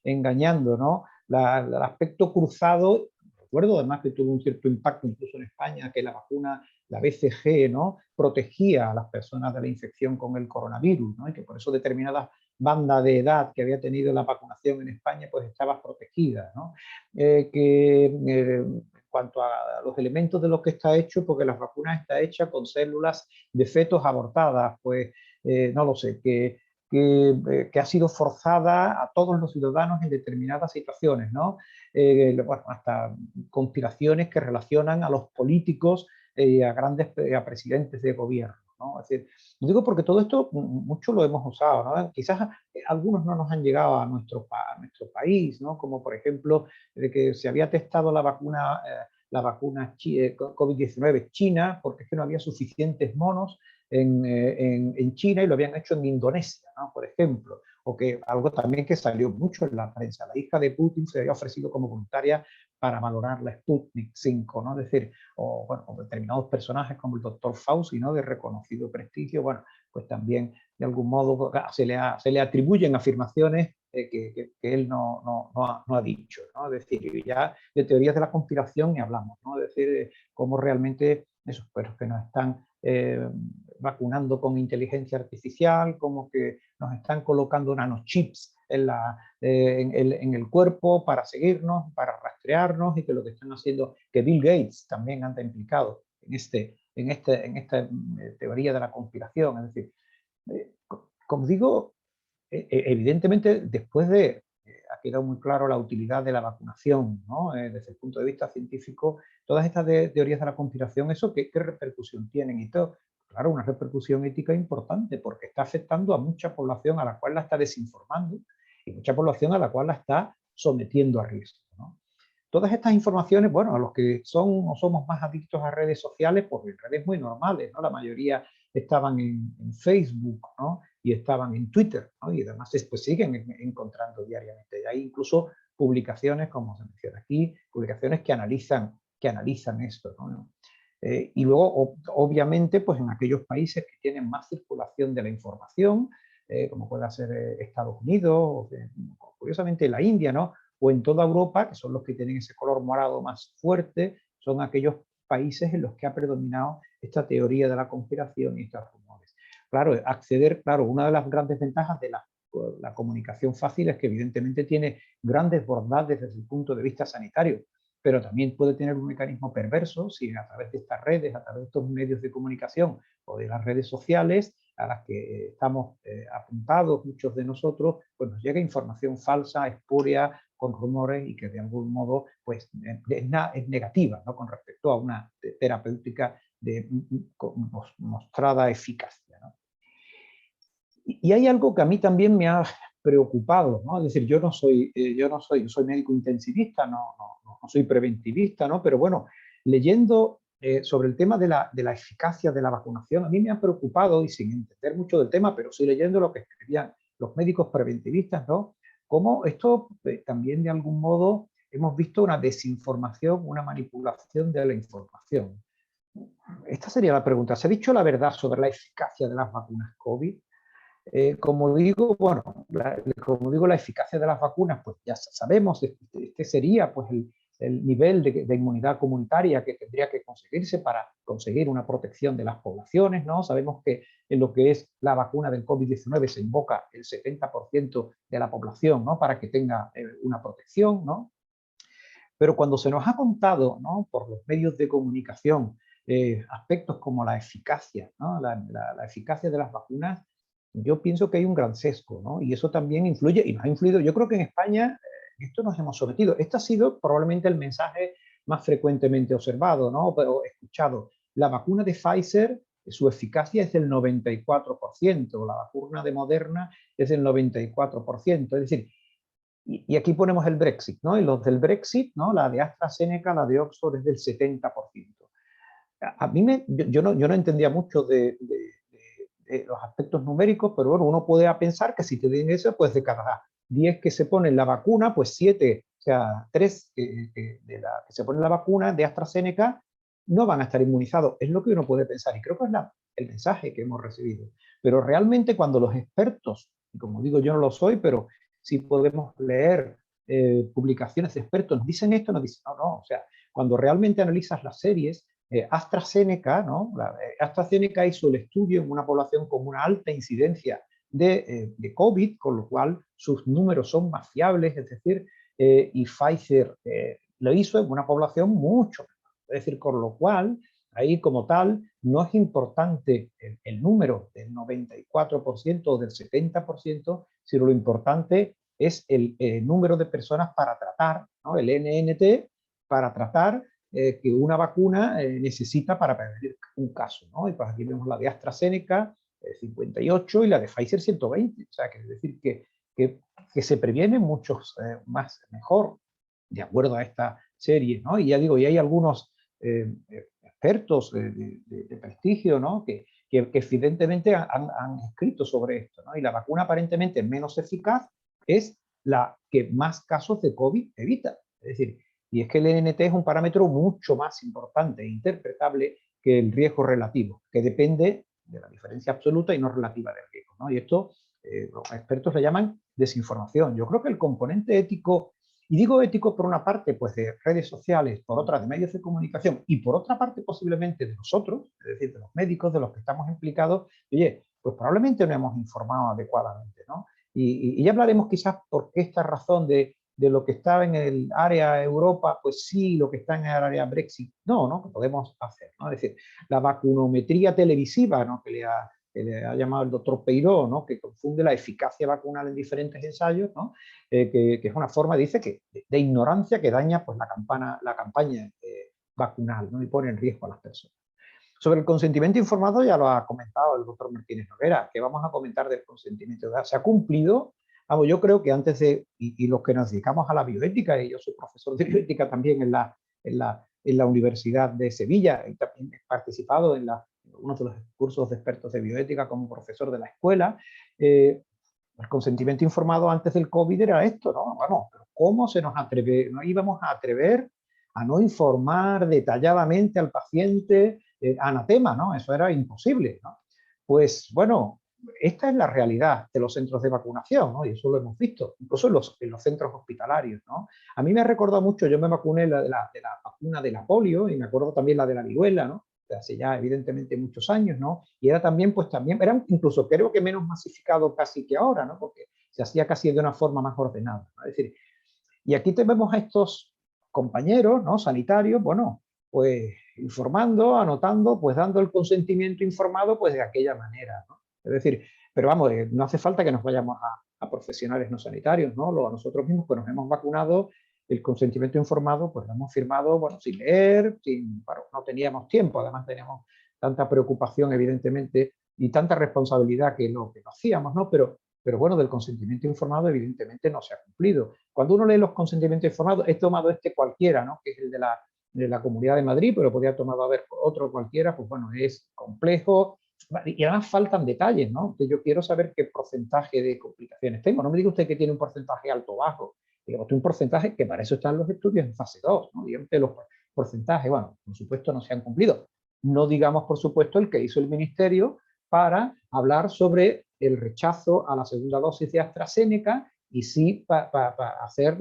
engañando, ¿no? El aspecto cruzado, recuerdo además que tuvo un cierto impacto incluso en España, que la vacuna, la BCG, ¿no?, protegía a las personas de la infección con el coronavirus, ¿no?, y que por eso determinadas bandas de edad que había tenido la vacunación en España pues estaban protegidas, ¿no? En cuanto a los elementos de los que está hecho, porque las vacunas están hechas con células de fetos abortadas, pues no lo sé, que ha sido forzada a todos los ciudadanos en determinadas situaciones, ¿no? Bueno, hasta conspiraciones que relacionan a los políticos a presidentes de gobierno, ¿no? Es decir, lo digo porque todo esto mucho lo hemos usado, ¿no? Quizás algunos no nos han llegado a nuestro país, ¿no? Como por ejemplo, de que se había testado la vacuna COVID-19 China, porque es que no había suficientes monos en China, y lo habían hecho en Indonesia, ¿no?, por ejemplo. O que algo también que salió mucho en la prensa, la hija de Putin se había ofrecido como voluntaria para valorar la Sputnik 5, ¿no? Es decir, o bueno, determinados personajes como el doctor Fauci, ¿no?, de reconocido prestigio, bueno, pues también de algún modo se le atribuyen afirmaciones que él no ha dicho, ¿no? Es decir, ya de teorías de la conspiración ni hablamos, ¿no? Es decir, cómo realmente esos perros que nos están vacunando con inteligencia artificial, como que nos están colocando nanochips en el cuerpo para seguirnos, para rastrearnos, y que lo que están haciendo, que Bill Gates también anda implicado en esta teoría de la conspiración. Es decir, como digo, evidentemente después ha quedado muy claro la utilidad de la vacunación, ¿no? Desde el punto de vista científico, todas estas teorías de la conspiración, ¿eso qué repercusión tienen? Y esto, claro, una repercusión ética importante, porque está afectando a mucha población a la cual la está desinformando, y mucha población a la cual la está sometiendo a riesgo, ¿no? Todas estas informaciones, bueno, a los que son o somos más adictos a redes sociales, pues en redes muy normales, ¿no? La mayoría estaban en Facebook, ¿no?, y estaban en Twitter, ¿no?, y además pues siguen encontrando diariamente. Hay incluso publicaciones, como se menciona aquí, publicaciones que analizan esto, ¿no? Y luego, obviamente, pues en aquellos países que tienen más circulación de la información, como puede ser Estados Unidos, o curiosamente la India, ¿no?, o en toda Europa, que son los que tienen ese color morado más fuerte, son aquellos países en los que ha predominado esta teoría de la conspiración y estos rumores. Claro, una de las grandes ventajas de la comunicación fácil es que evidentemente tiene grandes bondades desde el punto de vista sanitario, pero también puede tener un mecanismo perverso si a través de estas redes, a través de estos medios de comunicación o de las redes sociales a las que estamos apuntados muchos de nosotros, pues nos llega información falsa, espúrea, con rumores, y que de algún modo pues, es negativa, ¿no?, con respecto a una terapéutica de mostrada eficacia, ¿no? Y hay algo que a mí también me ha preocupado, ¿no? Es decir, yo soy médico intensivista, no soy preventivista, ¿no? Pero bueno, leyendo sobre el tema de la eficacia de la vacunación, a mí me ha preocupado, y sin entender mucho del tema, pero sí leyendo lo que escribían los médicos preventivistas, ¿no?, cómo esto también de algún modo hemos visto una desinformación, una manipulación de la información. Esta sería la pregunta. ¿Se ha dicho la verdad sobre la eficacia de las vacunas COVID? Como digo, bueno, la eficacia de las vacunas, pues ya sabemos, este sería pues el nivel de inmunidad comunitaria que tendría que conseguirse para conseguir una protección de las poblaciones, ¿no? Sabemos que en lo que es la vacuna del COVID-19 se invoca el 70% de la población, ¿no? Para que tenga una protección, ¿no? Pero cuando se nos ha contado, ¿no? Por los medios de comunicación aspectos como la eficacia, ¿no? La eficacia de las vacunas, yo pienso que hay un gran sesgo, ¿no? Y eso también influye, y nos ha influido, yo creo que en España esto nos hemos sometido. Este ha sido probablemente el mensaje más frecuentemente observado, ¿no? O escuchado. La vacuna de Pfizer, su eficacia es del 94%, la vacuna de Moderna es del 94%, es decir, y aquí ponemos el Brexit, ¿no? Y los del Brexit, ¿no? La de AstraZeneca, la de Oxford es del 70%. A mí yo no entendía mucho de los aspectos numéricos, pero bueno, uno puede pensar que si te den eso, pues de cada 10 que se ponen la vacuna, pues 7, o sea, 3 que se ponen la vacuna de AstraZeneca no van a estar inmunizados. Es lo que uno puede pensar y creo que es el mensaje que hemos recibido. Pero realmente cuando los expertos, y como digo yo no lo soy, pero sí podemos leer publicaciones de expertos, nos dicen esto, nos dicen no, o sea, cuando realmente analizas las series, AstraZeneca, ¿no? AstraZeneca hizo el estudio en una población con una alta incidencia de COVID, con lo cual sus números son más fiables, es decir, y Pfizer lo hizo en una población mucho menor. Es decir, con lo cual, ahí como tal, no es importante el número del 94% o del 70%, sino lo importante es el número de personas para tratar, ¿no? El NNT, para tratar que una vacuna necesita para prevenir un caso, ¿no? Y pues aquí vemos la de AstraZeneca, 58, y la de Pfizer, 120. O sea, que es decir que se previenen muchos más mejor, de acuerdo a esta serie, ¿no? Y ya digo, y hay algunos expertos de prestigio, ¿no? Que evidentemente han escrito sobre esto, ¿no? Y la vacuna aparentemente menos eficaz es la que más casos de COVID evita. Es decir, y es que el NNT es un parámetro mucho más importante e interpretable que el riesgo relativo, que depende de la diferencia absoluta y no relativa del riesgo, ¿no? Y esto los expertos le llaman desinformación. Yo creo que el componente ético, y digo ético por una parte pues de redes sociales, por otra de medios de comunicación y por otra parte posiblemente de nosotros, es decir, de los médicos, de los que estamos implicados, oye, pues probablemente no hemos informado adecuadamente, ¿no? Y ya hablaremos quizás por qué esta razón de lo que está en el área Europa, pues sí, lo que está en el área Brexit, no, que podemos hacer, ¿no? Es decir, la vacunometría televisiva, ¿no? que le ha llamado el doctor Peiró, ¿no? Que confunde la eficacia vacunal en diferentes ensayos, ¿no? Que es una forma, dice, de ignorancia que daña pues, la campaña vacunal, ¿no? Y pone en riesgo a las personas. Sobre el consentimiento informado ya lo ha comentado el doctor Martínez Noguera, que vamos a comentar del consentimiento. ¿Se ha cumplido? Vamos, yo creo que antes de, y los que nos dedicamos a la bioética, y yo soy profesor de bioética también en la Universidad de Sevilla, y también he participado en uno de los cursos de expertos de bioética como profesor de la escuela, el consentimiento informado antes del COVID era esto, ¿no? Vamos, pero ¿cómo se nos atreve? ¿No íbamos a atrever a no informar detalladamente al paciente anatema, ¿no? Eso era imposible, ¿no? Pues bueno, esta es la realidad de los centros de vacunación, ¿no? Y eso lo hemos visto, incluso en los centros hospitalarios, ¿no? A mí me ha recordado mucho, yo me vacuné de la vacuna de la polio y me acuerdo también la de la viruela, ¿no? De hace ya evidentemente muchos años, ¿no? Y era también, pues también, era incluso creo que menos masificado casi que ahora, ¿no? Porque se hacía casi de una forma más ordenada, ¿no? Es decir, y aquí tenemos a estos compañeros, ¿no? Sanitarios, bueno, pues informando, anotando, pues dando el consentimiento informado, pues de aquella manera, ¿no? Es decir, pero vamos, no hace falta que nos vayamos a profesionales no sanitarios, ¿no? A nosotros mismos que nos hemos vacunado, el consentimiento informado, pues lo hemos firmado, bueno, sin leer, bueno, no teníamos tiempo, además teníamos tanta preocupación, evidentemente, y tanta responsabilidad que lo hacíamos, ¿no? Pero bueno, del consentimiento informado evidentemente no se ha cumplido. Cuando uno lee los consentimientos informados, he tomado cualquiera, ¿no? Que es el de la Comunidad de Madrid, pero podría tomado haber otro cualquiera, pues bueno, es complejo y además faltan detalles, ¿no? Yo quiero saber qué porcentaje de complicaciones tengo. No me diga usted que tiene un porcentaje alto o bajo. digamos, un porcentaje que para eso están los estudios en fase 2, ¿no? Digamos que los porcentajes, bueno, por supuesto no se han cumplido. No digamos, por supuesto, el que hizo el Ministerio para hablar sobre el rechazo a la segunda dosis de AstraZeneca y sí para hacer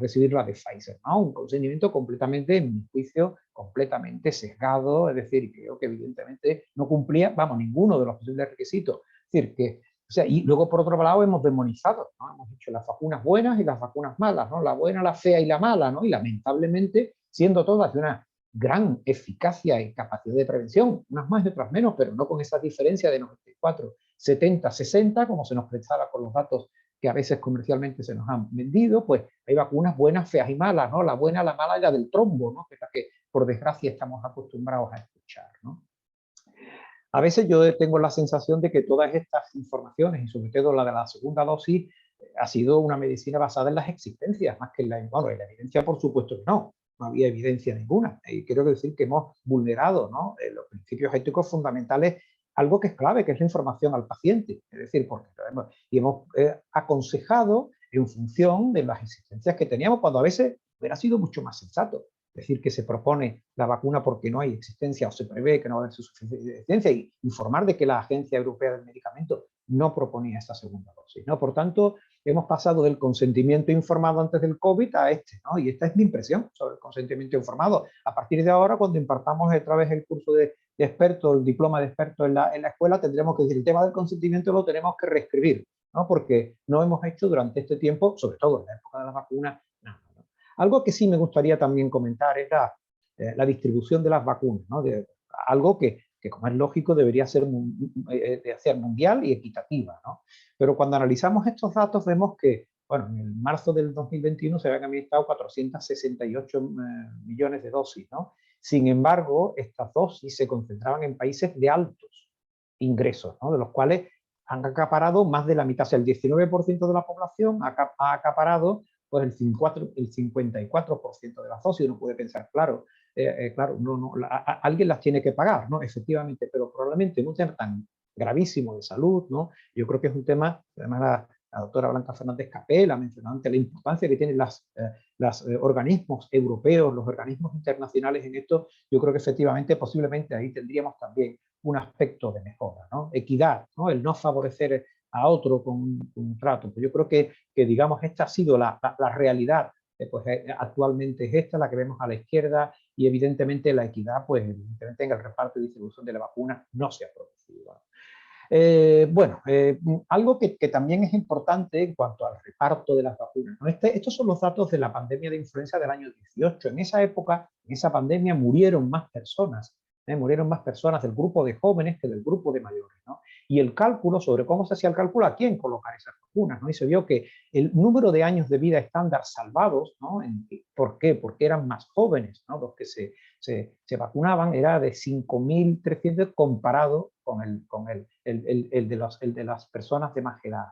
recibir la de Pfizer, ¿no? Un consentimiento completamente, en mi juicio, completamente sesgado, es decir, creo que evidentemente no cumplía, vamos, ninguno de los posibles requisitos. Es decir, que, o sea, y luego por otro lado hemos demonizado, ¿no? Hemos dicho las vacunas buenas y las vacunas malas, ¿no? La buena, la fea y la mala, ¿no? Y lamentablemente, siendo todas de una gran eficacia y capacidad de prevención, unas más y otras menos, pero no con esa diferencia de 94, 70, 60, como se nos prestaba con los datos que a veces comercialmente se nos han vendido, pues hay vacunas buenas, feas y malas, ¿no? La buena, la mala y la del trombo, ¿no? Que es la que, por desgracia, estamos acostumbrados a escuchar, ¿no? A veces yo tengo la sensación de que todas estas informaciones, y sobre todo la de la segunda dosis, ha sido una medicina basada en las existencias, más que en la, bueno, en la evidencia, por supuesto que no había evidencia ninguna. Y quiero decir que hemos vulnerado, ¿no? Los principios éticos fundamentales, algo que es clave, que es la información al paciente. Es decir, porque hemos aconsejado en función de las existencias que teníamos, cuando a veces hubiera sido mucho más sensato. Decir que se propone la vacuna porque no hay existencia o se prevé que no va a haber suficiente existencia, y informar de que la Agencia Europea del Medicamento no proponía esta segunda dosis, ¿no? Por tanto, hemos pasado del consentimiento informado antes del COVID a este, ¿no? Y esta es mi impresión sobre el consentimiento informado. A partir de ahora, cuando impartamos otra vez el curso de experto, el diploma de experto en la escuela, tendremos que decir, el tema del consentimiento lo tenemos que reescribir, ¿no? Porque no hemos hecho durante este tiempo, sobre todo en la época de las vacunas, nada, ¿no? Algo que sí me gustaría también comentar es la distribución de las vacunas, ¿no? Algo que, como es lógico, debería ser mundial y equitativa, ¿no? Pero cuando analizamos estos datos vemos que, bueno, en el marzo del 2021 se habían administrado 468 millones de dosis, ¿no? Sin embargo, estas dosis se concentraban en países de altos ingresos, ¿no? De los cuales han acaparado más de la mitad, o sea, el 19% de la población ha acaparado pues el 54% de las dosis. Uno puede pensar, claro, claro, alguien las tiene que pagar, ¿no? Efectivamente, pero probablemente en un tema tan gravísimo de salud, ¿no? Yo creo que es un tema, además la doctora Blanca Fernández Capel ha mencionado antes la importancia que tienen los organismos europeos, los organismos internacionales en esto. Yo creo que efectivamente, posiblemente ahí tendríamos también un aspecto de mejora, ¿no? Equidad, ¿no? El no favorecer a otro con un trato. Pues yo creo que digamos, esta ha sido la realidad, pues actualmente es esta, la que vemos a la izquierda, y evidentemente la equidad, pues evidentemente en el reparto y distribución de la vacuna no se ha producido. Algo que también es importante en cuanto al reparto de las vacunas, ¿no? Estos son los datos de la pandemia de influenza del año 18. En esa época, en esa pandemia, murieron más personas del grupo de jóvenes que del grupo de mayores, ¿no? Y el cálculo sobre cómo se hacía el cálculo, a quién colocar esas vacunas, ¿no? Y se vio que el número de años de vida estándar salvados, ¿no? ¿Por qué? Porque eran más jóvenes, ¿no? Los que se vacunaban, era de 5.300 comparado con el de las personas de más edad.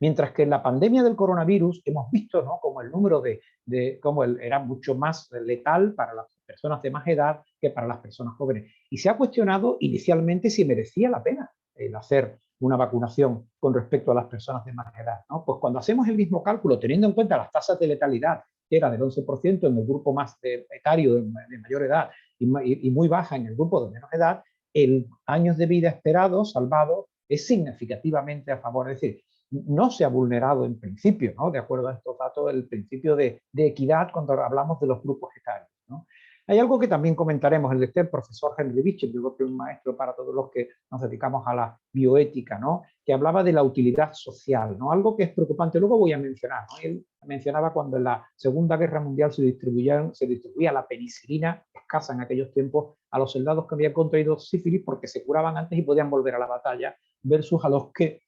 Mientras que en la pandemia del coronavirus hemos visto, ¿no? Como el número era mucho más letal para las personas de más edad que para las personas jóvenes. Y se ha cuestionado inicialmente si merecía la pena el hacer una vacunación con respecto a las personas de más edad, ¿no? Pues cuando hacemos el mismo cálculo, teniendo en cuenta las tasas de letalidad, que era del 11% en el grupo más etario de mayor edad y muy baja en el grupo de menos edad, el años de vida esperado, salvado, es significativamente a favor. Es decir, no se ha vulnerado en principio, ¿no? De acuerdo a estos datos, el principio de equidad cuando hablamos de los grupos etarios, ¿no? Hay algo que también comentaremos, el profesor Henry Bichel, yo creo que es un maestro para todos los que nos dedicamos a la bioética, ¿no? Que hablaba de la utilidad social, ¿no? Algo que es preocupante, luego voy a mencionar, ¿no? Él mencionaba cuando en la Segunda Guerra Mundial se distribuía la penicilina escasa en aquellos tiempos a los soldados que habían contraído sífilis porque se curaban antes y podían volver a la batalla, versus a los que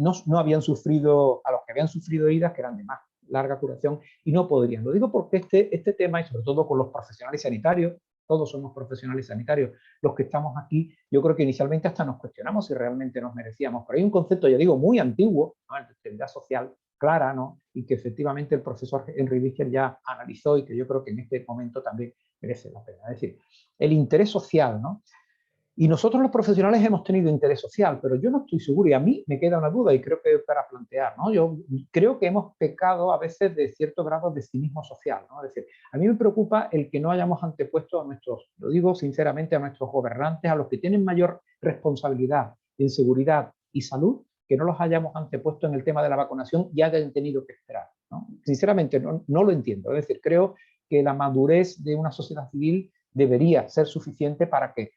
no habían sufrido, a los que habían sufrido heridas que eran de más larga curación y no podrían. Lo digo porque este tema, y sobre todo con los profesionales sanitarios, todos somos profesionales sanitarios, los que estamos aquí, yo creo que inicialmente hasta nos cuestionamos si realmente nos merecíamos. Pero hay un concepto, ya digo, muy antiguo, ¿no? De utilidad social clara, ¿no? Y que efectivamente el profesor Henry Bichel ya analizó y que yo creo que en este momento también merece la pena. Es decir, el interés social, ¿no? Y nosotros los profesionales hemos tenido interés social, pero yo no estoy seguro, y a mí me queda una duda, y creo que para plantear, ¿no? Yo creo que hemos pecado a veces de cierto grado de cinismo social, ¿no? Es decir, a mí me preocupa el que no hayamos antepuesto a nuestros, lo digo sinceramente, a nuestros gobernantes, a los que tienen mayor responsabilidad en seguridad y salud, que no los hayamos antepuesto en el tema de la vacunación y hayan tenido que esperar, ¿no? Sinceramente, no lo entiendo. Es decir, creo que la madurez de una sociedad civil debería ser suficiente para que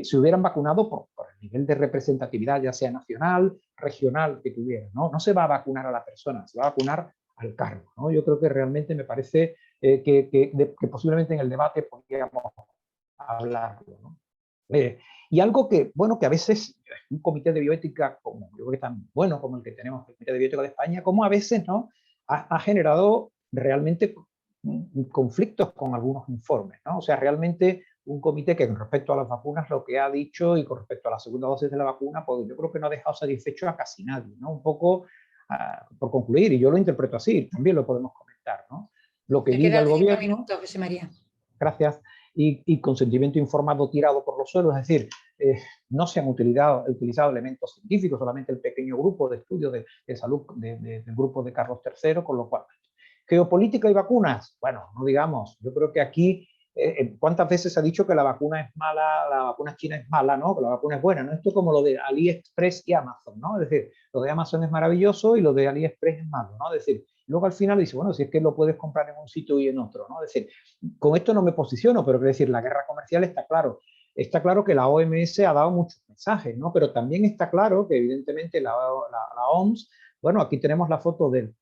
se hubieran vacunado por el nivel de representatividad, ya sea nacional, regional, que tuvieran, ¿no? No se va a vacunar a la persona, se va a vacunar al cargo, ¿no? Yo creo que realmente me parece que posiblemente en el debate podríamos hablarlo, ¿no? Y algo que, bueno, que a veces un comité de bioética, como yo creo que tan bueno como el que tenemos, el Comité de Bioética de España, como a veces, ¿no?, ha generado realmente conflictos con algunos informes, ¿no? O sea, realmente un comité que con respecto a las vacunas lo que ha dicho y con respecto a la segunda dosis de la vacuna, pues yo creo que no ha dejado satisfecho a casi nadie, ¿no? Un poco por concluir, y yo lo interpreto así, también lo podemos comentar, ¿no? Lo que diga el gobierno... minutos, José María. Gracias. Y consentimiento informado tirado por los suelos, es decir, no se han utilizado elementos científicos, solamente el pequeño grupo de estudio de salud del grupo de Carlos III, con lo cual... Geopolítica y vacunas, bueno, no digamos, yo creo que aquí, ¿cuántas veces se ha dicho que la vacuna es mala, la vacuna china es mala, ¿no? Que la vacuna es buena, ¿no? Esto es como lo de AliExpress y Amazon, ¿no? Es decir, lo de Amazon es maravilloso y lo de AliExpress es malo, ¿no? Es decir, luego al final dice, bueno, si es que lo puedes comprar en un sitio y en otro, ¿no? Es decir, con esto no me posiciono, pero quiero decir, la guerra comercial está claro. Está claro que la OMS ha dado muchos mensajes, ¿no? Pero también está claro que evidentemente la OMS, bueno, aquí tenemos la foto del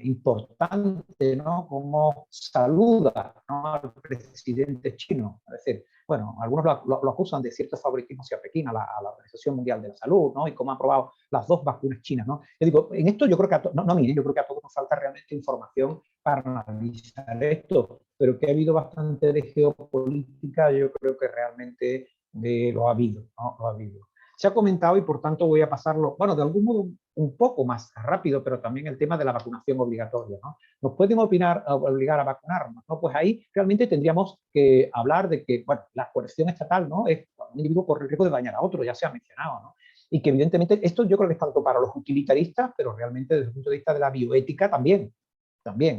importante, ¿no?, cómo saluda, ¿no?, al presidente chino. Es decir, bueno, algunos lo acusan de cierto favoritismo hacia Pekín, a la Organización Mundial de la Salud, ¿no?, y cómo ha aprobado las 2 vacunas chinas, ¿no? Yo digo, en esto yo creo que yo creo que a todos nos falta realmente información para analizar esto, pero que ha habido bastante de geopolítica, yo creo que realmente lo ha habido, ¿no? Lo ha habido. Se ha comentado y por tanto voy a pasarlo, bueno, de algún modo un poco más rápido, pero también el tema de la vacunación obligatoria, ¿no? ¿Nos pueden obligar a vacunarnos, ¿no? Pues ahí realmente tendríamos que hablar de que, bueno, la coerción estatal, ¿no?, es cuando un individuo corre el riesgo de dañar a otro, ya se ha mencionado, ¿no? Y que evidentemente esto yo creo que es tanto para los utilitaristas, pero realmente desde el punto de vista de la bioética también.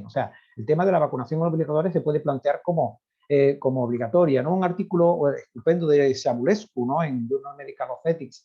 O sea, el tema de la vacunación obligatoria se puede plantear como obligatoria, ¿no? Un artículo estupendo de Samulescu, ¿no?, en Journal Medical of Ethics,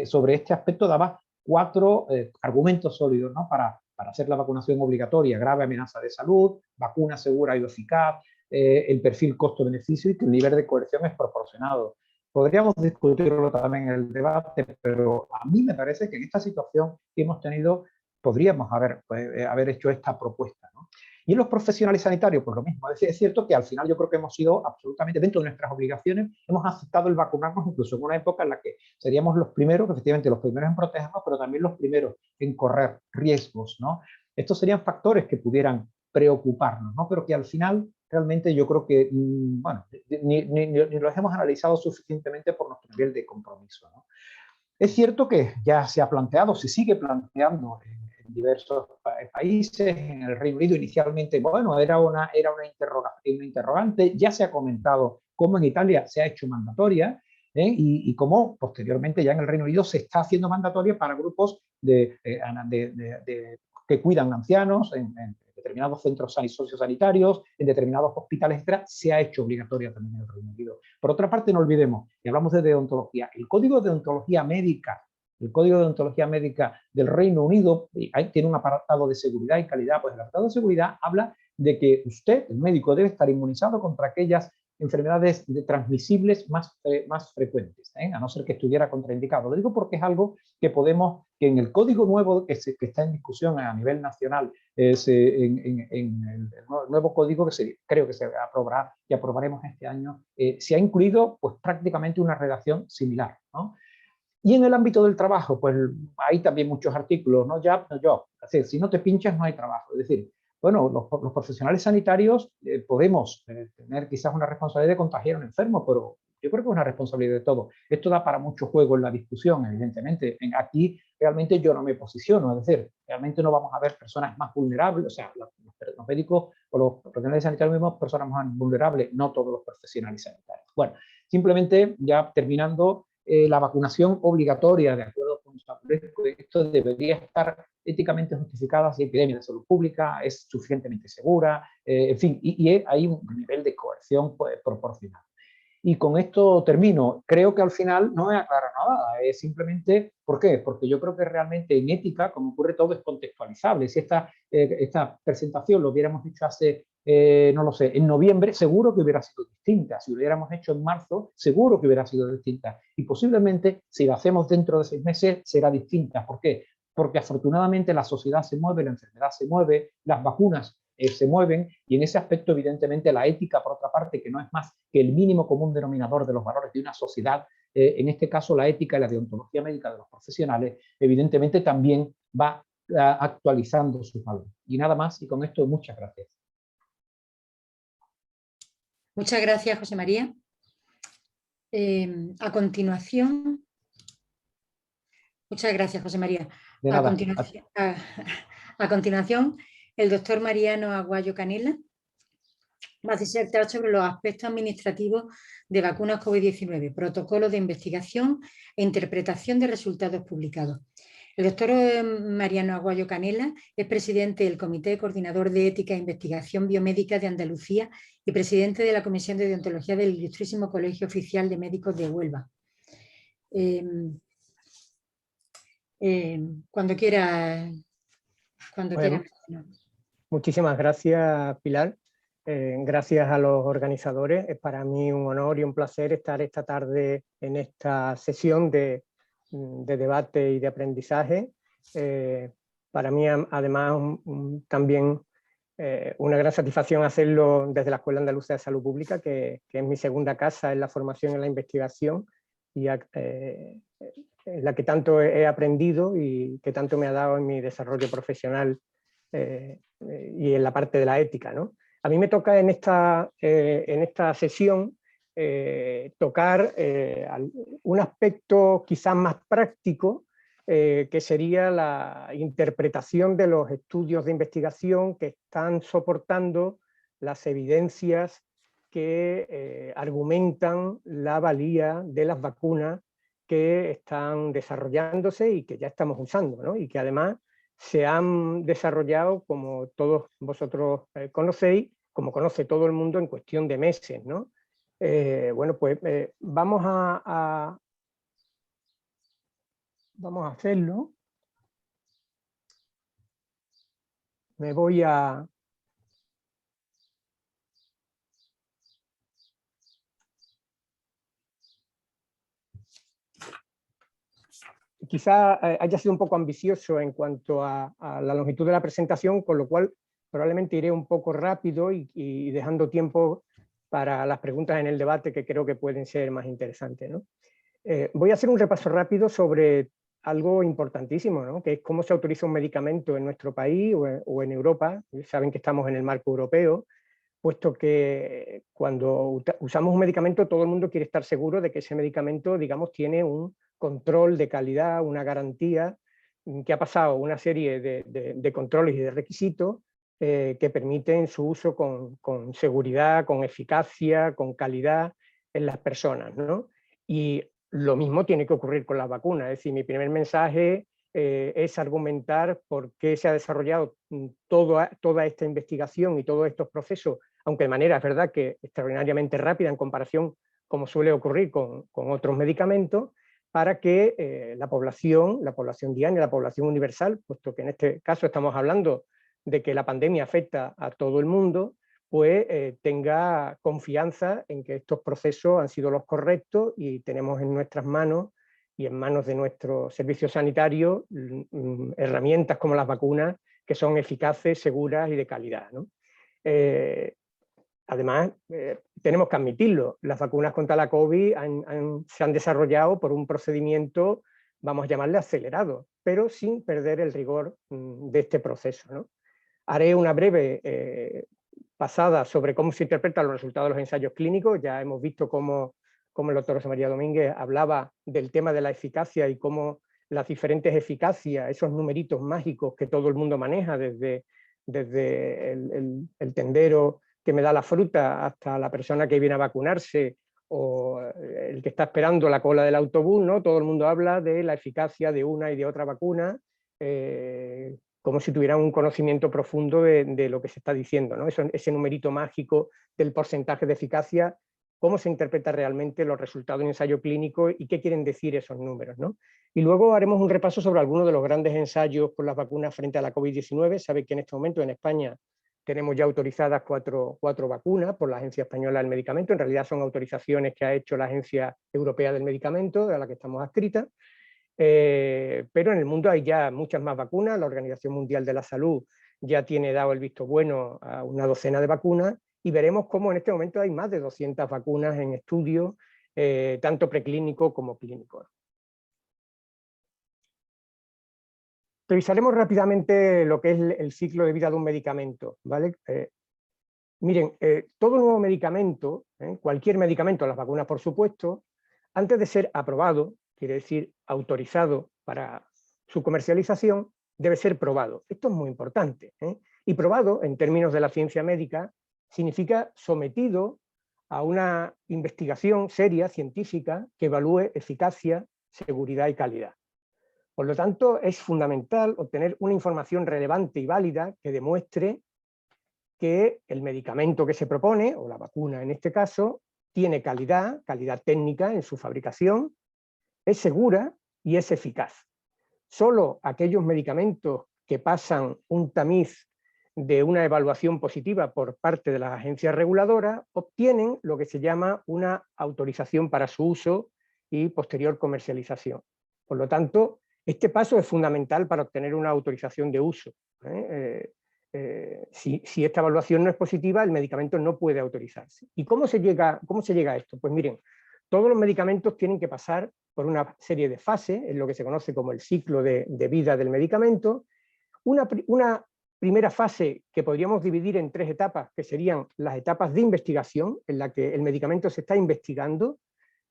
sobre este aspecto daba 4 argumentos sólidos, ¿no?, para hacer la vacunación obligatoria: grave amenaza de salud, vacuna segura y eficaz, el perfil costo-beneficio y que el nivel de coerción es proporcionado. Podríamos discutirlo también en el debate, pero a mí me parece que en esta situación que hemos tenido podríamos haber hecho esta propuesta, ¿no? Y en los profesionales sanitarios, pues lo mismo. Es cierto que al final yo creo que hemos sido absolutamente, dentro de nuestras obligaciones, hemos aceptado el vacunarnos incluso en una época en la que seríamos los primeros, efectivamente los primeros en protegernos, pero también los primeros en correr riesgos, ¿no? Estos serían factores que pudieran preocuparnos, ¿no? Pero que al final realmente yo creo que, bueno, ni los hemos analizado suficientemente por nuestro nivel de compromiso, ¿no? Es cierto que ya se ha planteado, se sigue planteando en diversos países, en el Reino Unido inicialmente, bueno, era una interrogante, ya se ha comentado cómo en Italia se ha hecho mandatoria, y cómo posteriormente ya en el Reino Unido se está haciendo mandatoria para grupos que cuidan ancianos en determinados centros sociosanitarios, en determinados hospitales, etc., se ha hecho obligatoria también en el Reino Unido. Por otra parte, no olvidemos, y hablamos de deontología, el Código de Deontología Médica del Reino Unido tiene un apartado de seguridad y calidad. Pues el apartado de seguridad habla de que usted, el médico, debe estar inmunizado contra aquellas enfermedades transmisibles más frecuentes, a no ser que estuviera contraindicado. Lo digo porque es algo que en el código nuevo que está en discusión a nivel nacional, en el nuevo código que creo que se aprobará y aprobaremos este año, se ha incluido pues prácticamente una redacción similar, ¿no? Y en el ámbito del trabajo, pues hay también muchos artículos, ¿no? Es decir, si no te pinchas no hay trabajo. Es decir, bueno, los profesionales sanitarios podemos tener quizás una responsabilidad de contagiar a un enfermo, pero yo creo que es una responsabilidad de todos. Esto da para mucho juego en la discusión, evidentemente. Aquí realmente yo no me posiciono, es decir, realmente no vamos a ver personas más vulnerables, o sea, los médicos o los profesionales sanitarios mismos, personas más vulnerables, no todos los profesionales sanitarios. Bueno, Simplemente, ya terminando, la vacunación obligatoria, de acuerdo con esto, debería estar éticamente justificada si la epidemia de salud pública es suficientemente segura, en fin, y hay un nivel de coerción pues, proporcional. Y con esto termino. Creo que al final no me aclara nada, es simplemente, ¿por qué? Porque yo creo que realmente en ética, como ocurre todo, es contextualizable. Si esta presentación lo hubiéramos hecho hace, no lo sé, en noviembre, seguro que hubiera sido distinta. Si lo hubiéramos hecho en marzo, seguro que hubiera sido distinta. Y posiblemente, si lo hacemos dentro de 6 meses, será distinta. ¿Por qué? Porque afortunadamente la sociedad se mueve, la enfermedad se mueve, las vacunas se mueven, y en ese aspecto evidentemente la ética, por otra parte, que no es más que el mínimo común denominador de los valores de una sociedad, en este caso la ética y la deontología médica de los profesionales, evidentemente también va actualizando sus valores. Y nada más, y con esto muchas gracias. Muchas gracias, José María. A continuación, muchas gracias, José María. De nada. A continuación, el doctor Mariano Aguayo Canela va a disertar sobre los aspectos administrativos de vacunas COVID-19, protocolos de investigación e interpretación de resultados publicados. El doctor Mariano Aguayo Canela es presidente del Comité Coordinador de Ética e Investigación Biomédica de Andalucía y presidente de la Comisión de Deontología del Ilustrísimo Colegio Oficial de Médicos de Huelva. Cuando quiera. Muchísimas gracias, Pilar. Gracias a los organizadores. Es para mí un honor y un placer estar esta tarde en esta sesión de debate y de aprendizaje. Para mí, además, también una gran satisfacción hacerlo desde la Escuela Andaluza de Salud Pública, que es mi segunda casa en la formación y en la investigación, y en la que tanto he aprendido y que tanto me ha dado en mi desarrollo profesional y en la parte de la ética, ¿no? A mí me toca en esta sesión tocar un aspecto quizás más práctico, que sería la interpretación de los estudios de investigación que están soportando las evidencias que argumentan la valía de las vacunas que están desarrollándose y que ya estamos usando, ¿no? Y que además se han desarrollado, como todos vosotros conocéis, como conoce todo el mundo, en cuestión de meses, ¿no? Bueno, pues vamos a hacerlo. Me voy a... Quizá haya sido un poco ambicioso en cuanto a la longitud de la presentación, con lo cual probablemente iré un poco rápido y dejando tiempo para las preguntas en el debate, que creo que pueden ser más interesantes, ¿no? Voy a hacer un repaso rápido sobre algo importantísimo, ¿no? Que es cómo se autoriza un medicamento en nuestro país o en Europa. Saben que estamos en el marco europeo, puesto que cuando usamos un medicamento todo el mundo quiere estar seguro de que ese medicamento, digamos, tiene un control de calidad, una garantía, que ha pasado una serie de controles y de requisitos que permiten su uso con seguridad, con eficacia, con calidad en las personas, ¿no? Y lo mismo tiene que ocurrir con las vacunas. Es decir, mi primer mensaje es argumentar por qué se ha desarrollado toda esta investigación y todos estos procesos, aunque de manera, es verdad, que extraordinariamente rápida en comparación, como suele ocurrir con otros medicamentos, para que la población diaria, la población universal, puesto que en este caso estamos hablando de que la pandemia afecta a todo el mundo, pues tenga confianza en que estos procesos han sido los correctos y tenemos en nuestras manos y en manos de nuestros servicios sanitarios herramientas como las vacunas, que son eficaces, seguras y de calidad, ¿no? Además, tenemos que admitirlo, las vacunas contra la COVID se han desarrollado por un procedimiento, vamos a llamarle acelerado, pero sin perder el rigor de este proceso, ¿no? Haré una breve pasada sobre cómo se interpretan los resultados de los ensayos clínicos. Ya hemos visto cómo el doctor José María Domínguez hablaba del tema de la eficacia y cómo las diferentes eficacias, esos numeritos mágicos que todo el mundo maneja, desde el tendero que me da la fruta hasta la persona que viene a vacunarse o el que está esperando la cola del autobús, ¿no? Todo el mundo habla de la eficacia de una y de otra vacuna, como si tuvieran un conocimiento profundo de lo que se está diciendo, ¿no? Ese numerito mágico del porcentaje de eficacia, cómo se interpreta realmente los resultados de un ensayo clínico y qué quieren decir esos números, ¿no? Y luego haremos un repaso sobre algunos de los grandes ensayos con las vacunas frente a la COVID-19. Sabe que en este momento en España tenemos ya autorizadas cuatro vacunas por la Agencia Española del Medicamento. En realidad son autorizaciones que ha hecho la Agencia Europea del Medicamento, a la que estamos adscritas. Pero en el mundo hay ya muchas más vacunas. La Organización Mundial de la Salud ya tiene dado el visto bueno a una docena de vacunas y veremos cómo en este momento hay más de 200 vacunas en estudio, tanto preclínico como clínico. Revisaremos rápidamente lo que es el ciclo de vida de un medicamento, ¿vale? Miren, todo nuevo medicamento, cualquier medicamento, las vacunas por supuesto, antes de ser aprobado, quiere decir autorizado para su comercialización, debe ser probado. Esto es muy importante. Y probado, en términos de la ciencia médica, significa sometido a una investigación seria, científica, que evalúe eficacia, seguridad y calidad. Por lo tanto, es fundamental obtener una información relevante y válida que demuestre que el medicamento que se propone, o la vacuna en este caso, tiene calidad técnica en su fabricación, es segura y es eficaz. Solo aquellos medicamentos que pasan un tamiz de una evaluación positiva por parte de las agencias reguladoras obtienen lo que se llama una autorización para su uso y posterior comercialización. Por lo tanto, este paso es fundamental para obtener una autorización de uso. Si esta evaluación no es positiva, el medicamento no puede autorizarse. ¿Y cómo se llega a esto? Pues miren, todos los medicamentos tienen que pasar por una serie de fases, en lo que se conoce como el ciclo de vida del medicamento. Una primera fase que podríamos dividir en 3 etapas, que serían las etapas de investigación, en la que el medicamento se está investigando,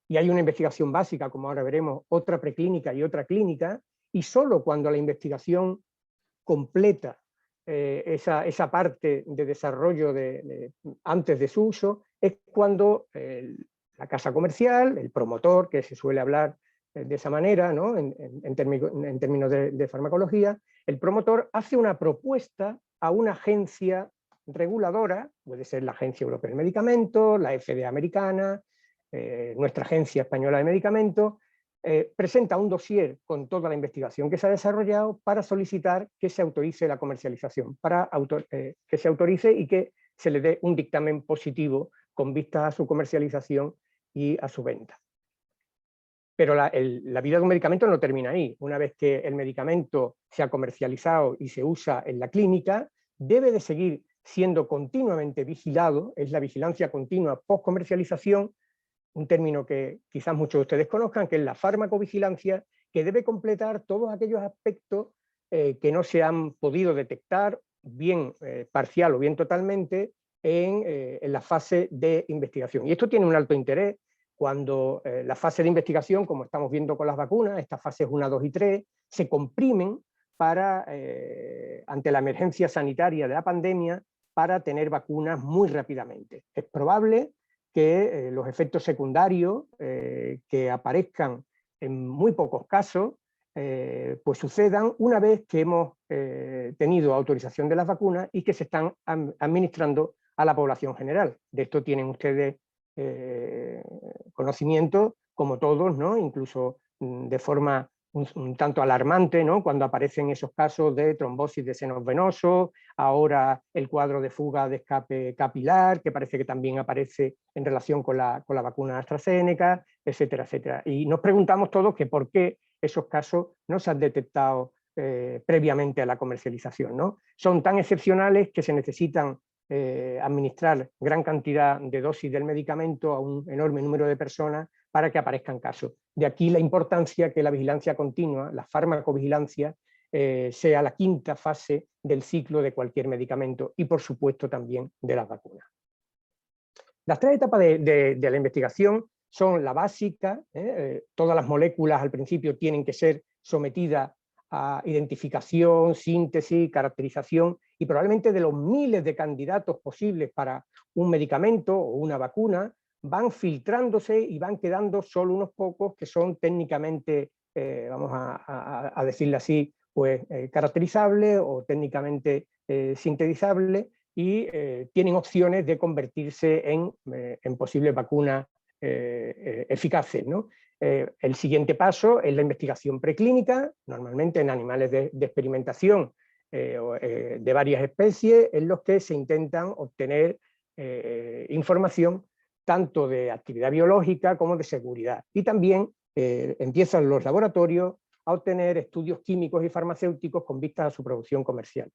y hay una investigación básica, como ahora veremos, otra preclínica y otra clínica, y solo cuando la investigación completa esa parte de desarrollo antes de su uso, es cuando la casa comercial, el promotor, que se suele hablar de esa manera, ¿no? en términos de farmacología, el promotor hace una propuesta a una agencia reguladora, puede ser la Agencia Europea del Medicamento, la FDA americana, nuestra Agencia Española de Medicamentos, presenta un dossier con toda la investigación que se ha desarrollado para solicitar que se autorice la comercialización, que se autorice y que se le dé un dictamen positivo con vista a su comercialización y a su venta. Pero la vida de un medicamento no termina ahí. Una vez que el medicamento se ha comercializado y se usa en la clínica, debe de seguir siendo continuamente vigilado, es la vigilancia continua post-comercialización, un término que quizás muchos de ustedes conozcan, que es la farmacovigilancia, que debe completar todos aquellos aspectos que no se han podido detectar, bien parcial o bien totalmente, en la fase de investigación. Y esto tiene un alto interés cuando la fase de investigación, como estamos viendo con las vacunas, estas fases 1, 2 y 3, se comprimen ante la emergencia sanitaria de la pandemia para tener vacunas muy rápidamente. Es probable que los efectos secundarios que aparezcan en muy pocos casos, pues sucedan una vez que hemos tenido autorización de las vacunas y que se están administrando a la población general. De esto tienen ustedes conocimiento, como todos, ¿no? Incluso de forma un tanto alarmante, ¿no? Cuando aparecen esos casos de trombosis de senos venosos, ahora el cuadro de fuga de escape capilar, que parece que también aparece en relación con la vacuna AstraZeneca, etcétera, etcétera. Y nos preguntamos todos que por qué esos casos no se han detectado previamente a la comercialización, ¿no? Son tan excepcionales que se necesitan administrar gran cantidad de dosis del medicamento a un enorme número de personas para que aparezcan casos. De aquí la importancia que la vigilancia continua, la farmacovigilancia, sea la 5ª fase del ciclo de cualquier medicamento y por supuesto también de las vacunas. Las 3 etapas de la investigación son la básica, todas las moléculas al principio tienen que ser sometidas a identificación, síntesis, caracterización, y probablemente de los miles de candidatos posibles para un medicamento o una vacuna, van filtrándose y van quedando solo unos pocos que son técnicamente, vamos a decirlo así, pues caracterizables o técnicamente sintetizables, y tienen opciones de convertirse en posibles vacunas eficaces, ¿no? El siguiente paso es la investigación preclínica, normalmente en animales de experimentación de varias especies, en los que se intentan obtener información tanto de actividad biológica como de seguridad. Y también empiezan los laboratorios a obtener estudios químicos y farmacéuticos con vistas a su producción comercial.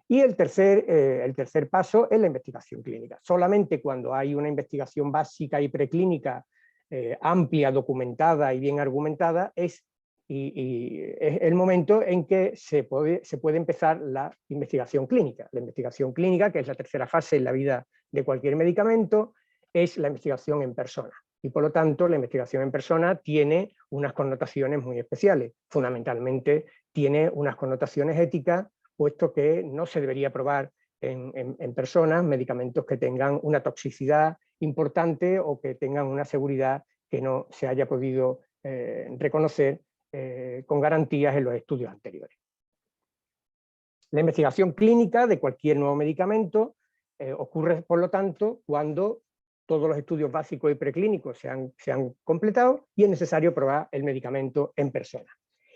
Y el tercer paso es la investigación clínica. Solamente cuando hay una investigación básica y preclínica amplia, documentada y bien argumentada, es el momento en que se puede empezar la investigación clínica. La investigación clínica, que es la tercera fase en la vida de cualquier medicamento, es la investigación en persona. Y por lo tanto, la investigación en persona tiene unas connotaciones muy especiales. Fundamentalmente, tiene unas connotaciones éticas, puesto que no se debería probar en personas medicamentos que tengan una toxicidad importante o que tengan una seguridad que no se haya podido reconocer con garantías en los estudios anteriores. La investigación clínica de cualquier nuevo medicamento ocurre, por lo tanto, cuando todos los estudios básicos y preclínicos se han completado y es necesario probar el medicamento en persona.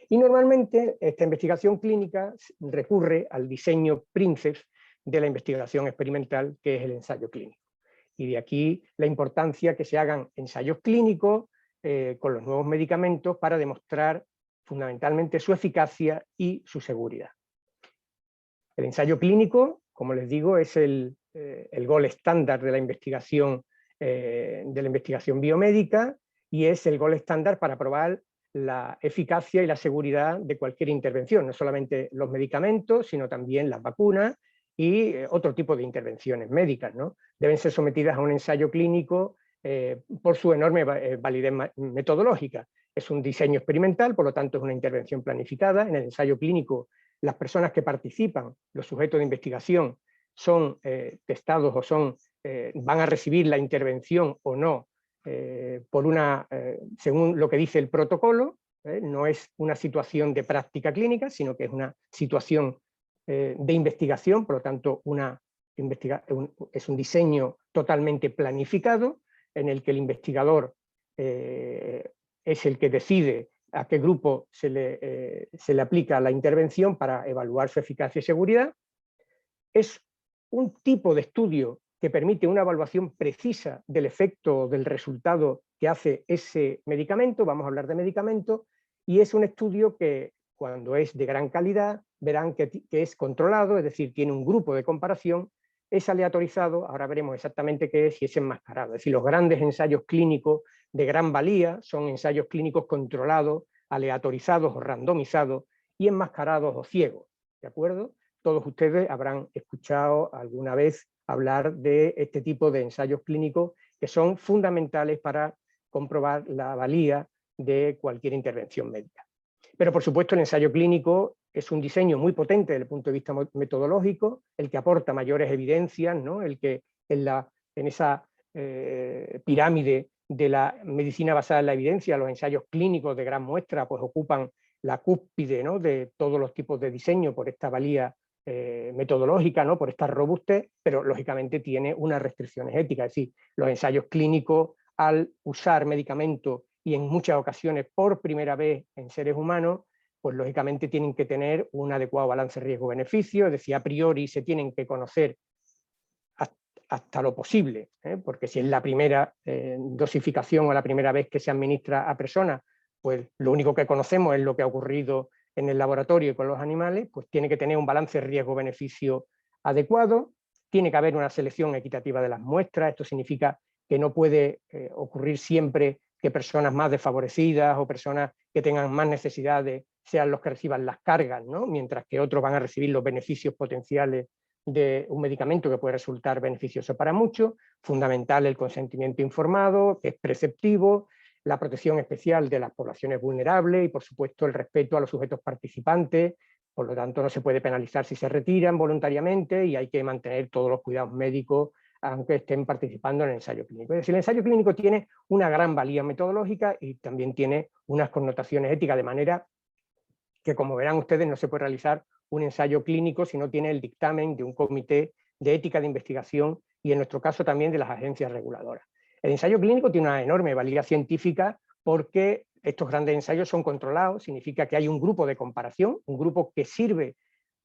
Y normalmente esta investigación clínica recurre al diseño princeps de la investigación experimental, que es el ensayo clínico. Y de aquí la importancia que se hagan ensayos clínicos con los nuevos medicamentos para demostrar fundamentalmente su eficacia y su seguridad. El ensayo clínico, como les digo, es el gold estándar de la investigación biomédica y es el gold estándar para probar la eficacia y la seguridad de cualquier intervención, no solamente los medicamentos, sino también las vacunas y otro tipo de intervenciones médicas, ¿no? Deben ser sometidas a un ensayo clínico por su enorme validez metodológica. Es un diseño experimental, por lo tanto es una intervención planificada. En el ensayo clínico, las personas que participan, los sujetos de investigación, son testados o van a recibir la intervención o no según lo que dice el protocolo. No es una situación de práctica clínica, sino que es una situación de investigación, por lo tanto es un diseño totalmente planificado en el que el investigador es el que decide a qué grupo se le aplica la intervención para evaluar su eficacia y seguridad. Es un tipo de estudio que permite una evaluación precisa del efecto, del resultado que hace ese medicamento. Vamos a hablar de medicamento, y es un estudio que, cuando es de gran calidad, verán que es controlado, es decir, tiene un grupo de comparación, es aleatorizado, ahora veremos exactamente qué es, y es enmascarado. Es decir, los grandes ensayos clínicos de gran valía son ensayos clínicos controlados, aleatorizados o randomizados, y enmascarados o ciegos, ¿de acuerdo? Todos ustedes habrán escuchado alguna vez hablar de este tipo de ensayos clínicos que son fundamentales para comprobar la valía de cualquier intervención médica. Pero por supuesto el ensayo clínico es un diseño muy potente desde el punto de vista metodológico, el que aporta mayores evidencias, ¿no? El que en esa pirámide de la medicina basada en la evidencia, los ensayos clínicos de gran muestra pues ocupan la cúspide, ¿no?, de todos los tipos de diseño por esta valía metodológica, ¿no?, por esta robustez, pero lógicamente tiene unas restricciones éticas. Es decir, los ensayos clínicos, al usar medicamentos y en muchas ocasiones por primera vez en seres humanos, pues lógicamente tienen que tener un adecuado balance riesgo-beneficio, es decir, a priori se tienen que conocer hasta lo posible, porque si es la primera dosificación o la primera vez que se administra a personas, pues lo único que conocemos es lo que ha ocurrido en el laboratorio y con los animales, pues tiene que tener un balance riesgo-beneficio adecuado, tiene que haber una selección equitativa de las muestras. Esto significa que no puede ocurrir siempre que personas más desfavorecidas o personas que tengan más necesidades sean los que reciban las cargas, ¿no?, mientras que otros van a recibir los beneficios potenciales de un medicamento que puede resultar beneficioso para muchos. Fundamental el consentimiento informado, que es preceptivo, la protección especial de las poblaciones vulnerables y, por supuesto, el respeto a los sujetos participantes. Por lo tanto, no se puede penalizar si se retiran voluntariamente y hay que mantener todos los cuidados médicos aunque estén participando en el ensayo clínico. Es decir, el ensayo clínico tiene una gran valía metodológica y también tiene unas connotaciones éticas, de manera que, como verán ustedes, no se puede realizar un ensayo clínico si no tiene el dictamen de un comité de ética de investigación y, en nuestro caso, también de las agencias reguladoras. El ensayo clínico tiene una enorme valía científica porque estos grandes ensayos son controlados, significa que hay un grupo de comparación, un grupo que sirve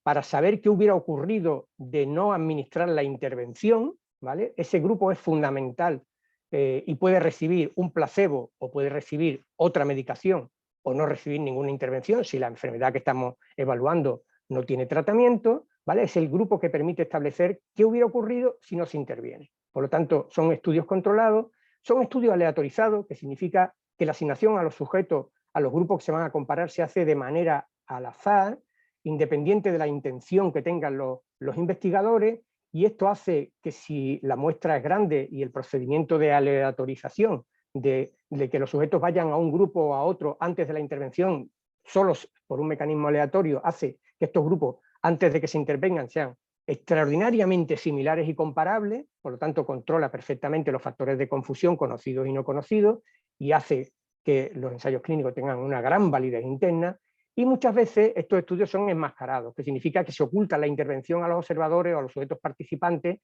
para saber qué hubiera ocurrido de no administrar la intervención, ¿vale? Ese grupo es fundamental y puede recibir un placebo o puede recibir otra medicación o no recibir ninguna intervención si la enfermedad que estamos evaluando no tiene tratamiento, ¿vale? Es el grupo que permite establecer qué hubiera ocurrido si no se interviene. Por lo tanto, son estudios controlados, son estudios aleatorizados, que significa que la asignación a los sujetos, a los grupos que se van a comparar, se hace de manera al azar, independiente de la intención que tengan los investigadores, y esto hace que, si la muestra es grande y el procedimiento de aleatorización, de que los sujetos vayan a un grupo o a otro antes de la intervención, solos por un mecanismo aleatorio, hace que estos grupos, antes de que se intervengan, sean extraordinariamente similares y comparables, por lo tanto controla perfectamente los factores de confusión conocidos y no conocidos, y hace que los ensayos clínicos tengan una gran validez interna. Y muchas veces estos estudios son enmascarados, que significa que se oculta la intervención a los observadores o a los sujetos participantes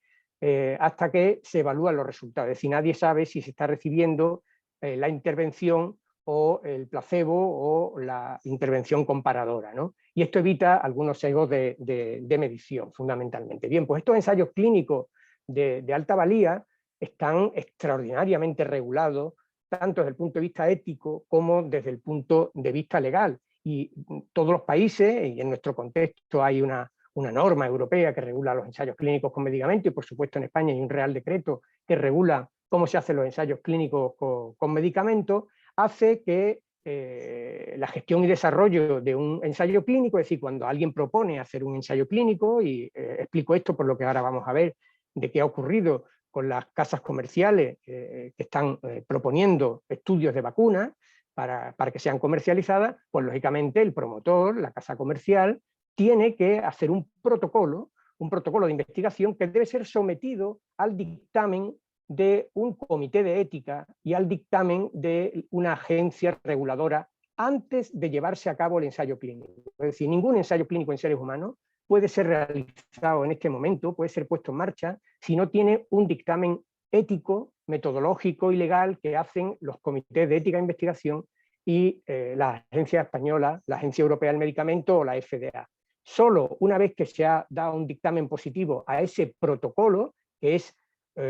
hasta que se evalúan los resultados. Es decir, nadie sabe si se está recibiendo la intervención o el placebo o la intervención comparadora, ¿no? Y esto evita algunos sesgos de medición, fundamentalmente. Bien, pues estos ensayos clínicos de alta valía están extraordinariamente regulados, tanto desde el punto de vista ético como desde el punto de vista legal. Y todos los países, y en nuestro contexto hay una norma europea que regula los ensayos clínicos con medicamentos, y por supuesto en España hay un Real Decreto que regula cómo se hacen los ensayos clínicos con medicamentos, hace que la gestión y desarrollo de un ensayo clínico, es decir, cuando alguien propone hacer un ensayo clínico, y explico esto por lo que ahora vamos a ver de qué ha ocurrido con las casas comerciales que están proponiendo estudios de vacunas para que sean comercializadas, pues lógicamente el promotor, la casa comercial, tiene que hacer un protocolo de investigación que debe ser sometido al dictamen de un comité de ética y al dictamen de una agencia reguladora antes de llevarse a cabo el ensayo clínico. Es decir, ningún ensayo clínico en seres humanos puede ser realizado en este momento, puede ser puesto en marcha, si no tiene un dictamen ético, metodológico y legal que hacen los comités de ética e investigación y la agencia española, la Agencia Europea del Medicamento o la FDA. Solo una vez que se ha dado un dictamen positivo a ese protocolo, que es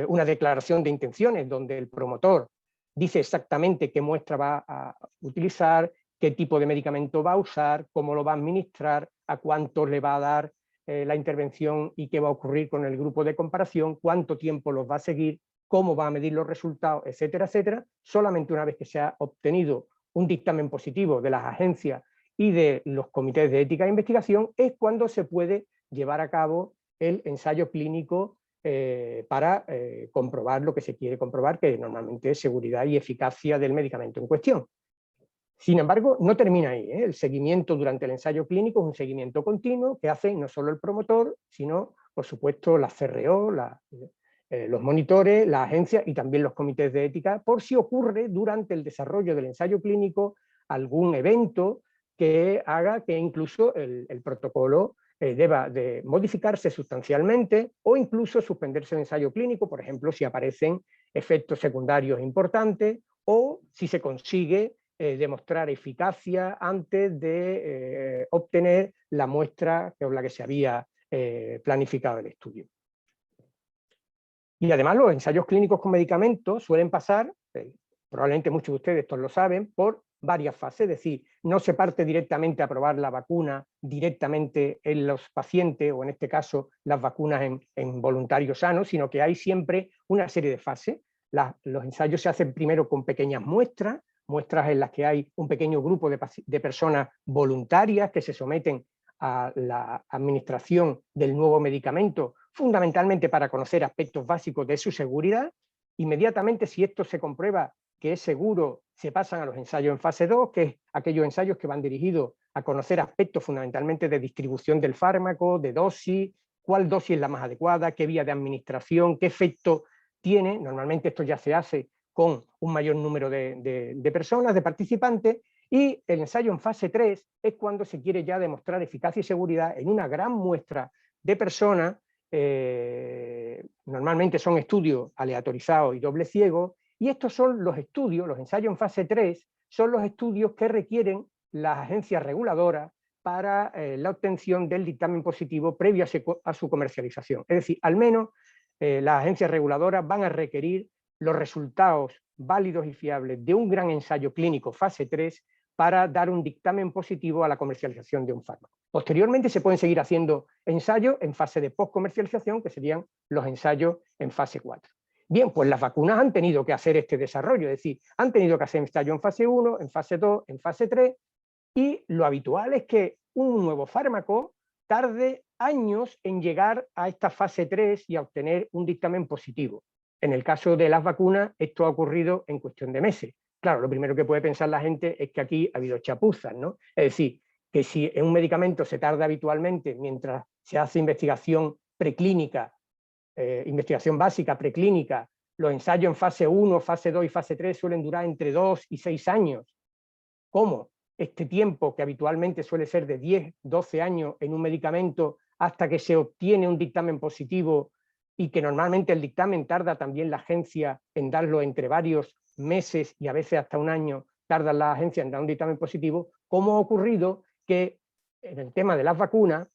una declaración de intenciones donde el promotor dice exactamente qué muestra va a utilizar, qué tipo de medicamento va a usar, cómo lo va a administrar, a cuánto le va a dar la intervención y qué va a ocurrir con el grupo de comparación, cuánto tiempo los va a seguir, cómo va a medir los resultados, etcétera, etcétera. Solamente una vez que se ha obtenido un dictamen positivo de las agencias y de los comités de ética e investigación es cuando se puede llevar a cabo el ensayo clínico para comprobar lo que se quiere comprobar, que normalmente es seguridad y eficacia del medicamento en cuestión. Sin embargo, no termina ahí, ¿eh? El seguimiento durante el ensayo clínico es un seguimiento continuo que hace no solo el promotor, sino, por supuesto, la CRO, los monitores, la agencia y también los comités de ética, por si ocurre durante el desarrollo del ensayo clínico algún evento que haga que incluso el protocolo deba de modificarse sustancialmente o incluso suspenderse el ensayo clínico, por ejemplo, si aparecen efectos secundarios importantes o si se consigue demostrar eficacia antes de obtener la muestra con la que se había planificado el estudio. Y además los ensayos clínicos con medicamentos suelen pasar, probablemente muchos de ustedes esto lo saben, por varias fases, es decir, no se parte directamente a probar la vacuna directamente en los pacientes, o en este caso las vacunas en voluntarios sanos, sino que hay siempre una serie de fases. Los ensayos se hacen primero con pequeñas muestras en las que hay un pequeño grupo de personas voluntarias que se someten a la administración del nuevo medicamento, fundamentalmente para conocer aspectos básicos de su seguridad. Inmediatamente, si esto se comprueba que es seguro, se pasan a los ensayos en fase 2, que es aquellos ensayos que van dirigidos a conocer aspectos fundamentalmente de distribución del fármaco, de dosis, cuál dosis es la más adecuada, qué vía de administración, qué efecto tiene. Normalmente esto ya se hace con un mayor número de personas, de participantes, y el ensayo en fase 3 es cuando se quiere ya demostrar eficacia y seguridad en una gran muestra de personas. Normalmente son estudios aleatorizados y doble ciego, y estos son los estudios, los ensayos en fase 3, son los estudios que requieren las agencias reguladoras para la obtención del dictamen positivo previo a su comercialización. Es decir, al menos las agencias reguladoras van a requerir los resultados válidos y fiables de un gran ensayo clínico fase 3 para dar un dictamen positivo a la comercialización de un fármaco. Posteriormente se pueden seguir haciendo ensayos en fase de postcomercialización, que serían los ensayos en fase 4. Bien, pues las vacunas han tenido que hacer este desarrollo, es decir, han tenido que hacer ensayo en fase 1, en fase 2, en fase 3, y lo habitual es que un nuevo fármaco tarde años en llegar a esta fase 3 y a obtener un dictamen positivo. En el caso de las vacunas, esto ha ocurrido en cuestión de meses. Claro, lo primero que puede pensar la gente es que aquí ha habido chapuzas, ¿no? Es decir, que si en un medicamento se tarda habitualmente mientras se hace investigación preclínica, investigación básica, preclínica, los ensayos en fase 1, fase 2 y fase 3 suelen durar entre 2 y 6 años. ¿Cómo? Este tiempo, que habitualmente suele ser de 10, 12 años en un medicamento hasta que se obtiene un dictamen positivo, y que normalmente el dictamen tarda también la agencia en darlo entre varios meses y a veces hasta un año tardan las agencias en dar un dictamen positivo, ¿cómo ha ocurrido que en el tema de las vacunas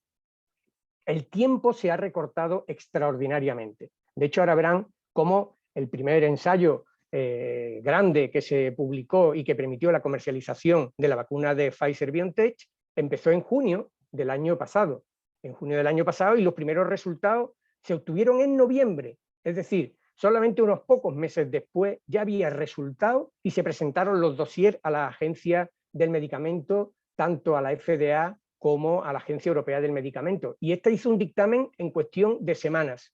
el tiempo se ha recortado extraordinariamente? De hecho, ahora verán cómo el primer ensayo grande que se publicó y que permitió la comercialización de la vacuna de Pfizer-BioNTech empezó en junio del año pasado. En junio del año pasado, y los primeros resultados se obtuvieron en noviembre. Es decir, solamente unos pocos meses después ya había resultados y se presentaron los dossiers a la agencia del medicamento, tanto a la FDA como a la Agencia Europea del Medicamento. Y esta hizo un dictamen en cuestión de semanas.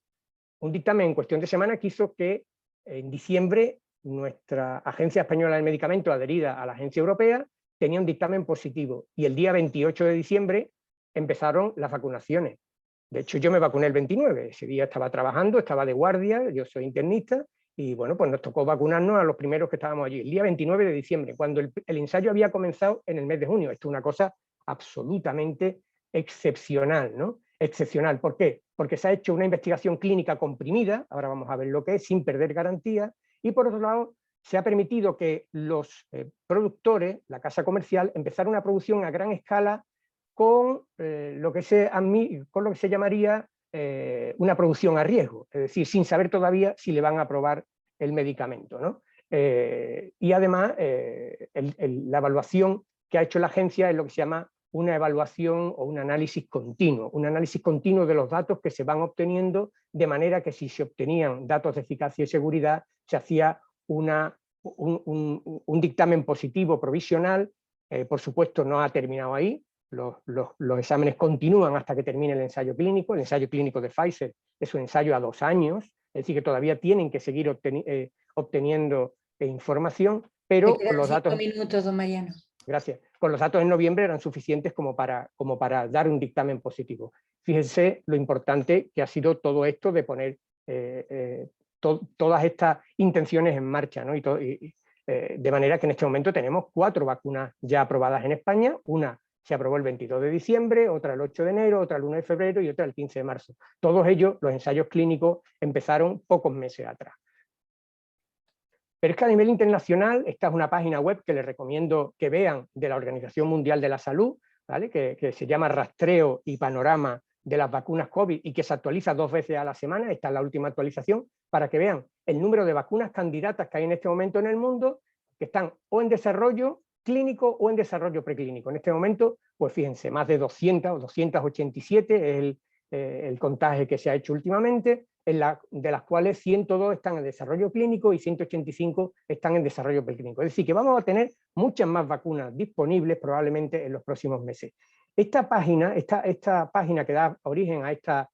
Un dictamen en cuestión de semanas que hizo que en diciembre nuestra Agencia Española del Medicamento, adherida a la Agencia Europea, tenía un dictamen positivo. Y el día 28 de diciembre empezaron las vacunaciones. De hecho, yo me vacuné el 29, ese día estaba trabajando, estaba de guardia, yo soy internista, y bueno, pues nos tocó vacunarnos a los primeros que estábamos allí, el día 29 de diciembre, cuando el ensayo había comenzado en el mes de junio. Esto es una cosa absolutamente excepcional, ¿no? Excepcional, ¿por qué? Porque se ha hecho una investigación clínica comprimida, ahora vamos a ver lo que es, sin perder garantía, y por otro lado, se ha permitido que los productores, la casa comercial, empezaran una producción a gran escala con lo que se llamaría una producción a riesgo, es decir, sin saber todavía si le van a aprobar el medicamento, ¿no? Y además, la evaluación que ha hecho la agencia es lo que se llama una evaluación o un análisis continuo de los datos que se van obteniendo, de manera que si se obtenían datos de eficacia y seguridad, se hacía un dictamen positivo provisional. Por supuesto, no ha terminado ahí. Los exámenes continúan hasta que termine el ensayo clínico. El ensayo clínico de Pfizer es un ensayo a 2 años, es decir, que todavía tienen que seguir obteniendo información, pero con los datos... 5 minutos, don Mariano. Gracias. Con los datos en noviembre eran suficientes como para dar un dictamen positivo. Fíjense lo importante que ha sido todo esto de poner todas estas intenciones en marcha, ¿no? De manera que en este momento tenemos 4 vacunas ya aprobadas en España. Una se aprobó el 22 de diciembre, otra el 8 de enero, otra el 1 de febrero y otra el 15 de marzo. Todos ellos, los ensayos clínicos, empezaron pocos meses atrás. Pero es que a nivel internacional, esta es una página web que les recomiendo que vean, de la Organización Mundial de la Salud, ¿vale? que se llama Rastreo y Panorama de las vacunas COVID y que se actualiza 2 veces a la semana. Esta es la última actualización, para que vean el número de vacunas candidatas que hay en este momento en el mundo, que están o en desarrollo clínico o en desarrollo preclínico. En este momento, pues fíjense, más de 200 o 287 es el contaje que se ha hecho últimamente, de las cuales 102 están en desarrollo clínico y 185 están en desarrollo preclínico. Es decir, que vamos a tener muchas más vacunas disponibles probablemente en los próximos meses. Esta página que da origen a esta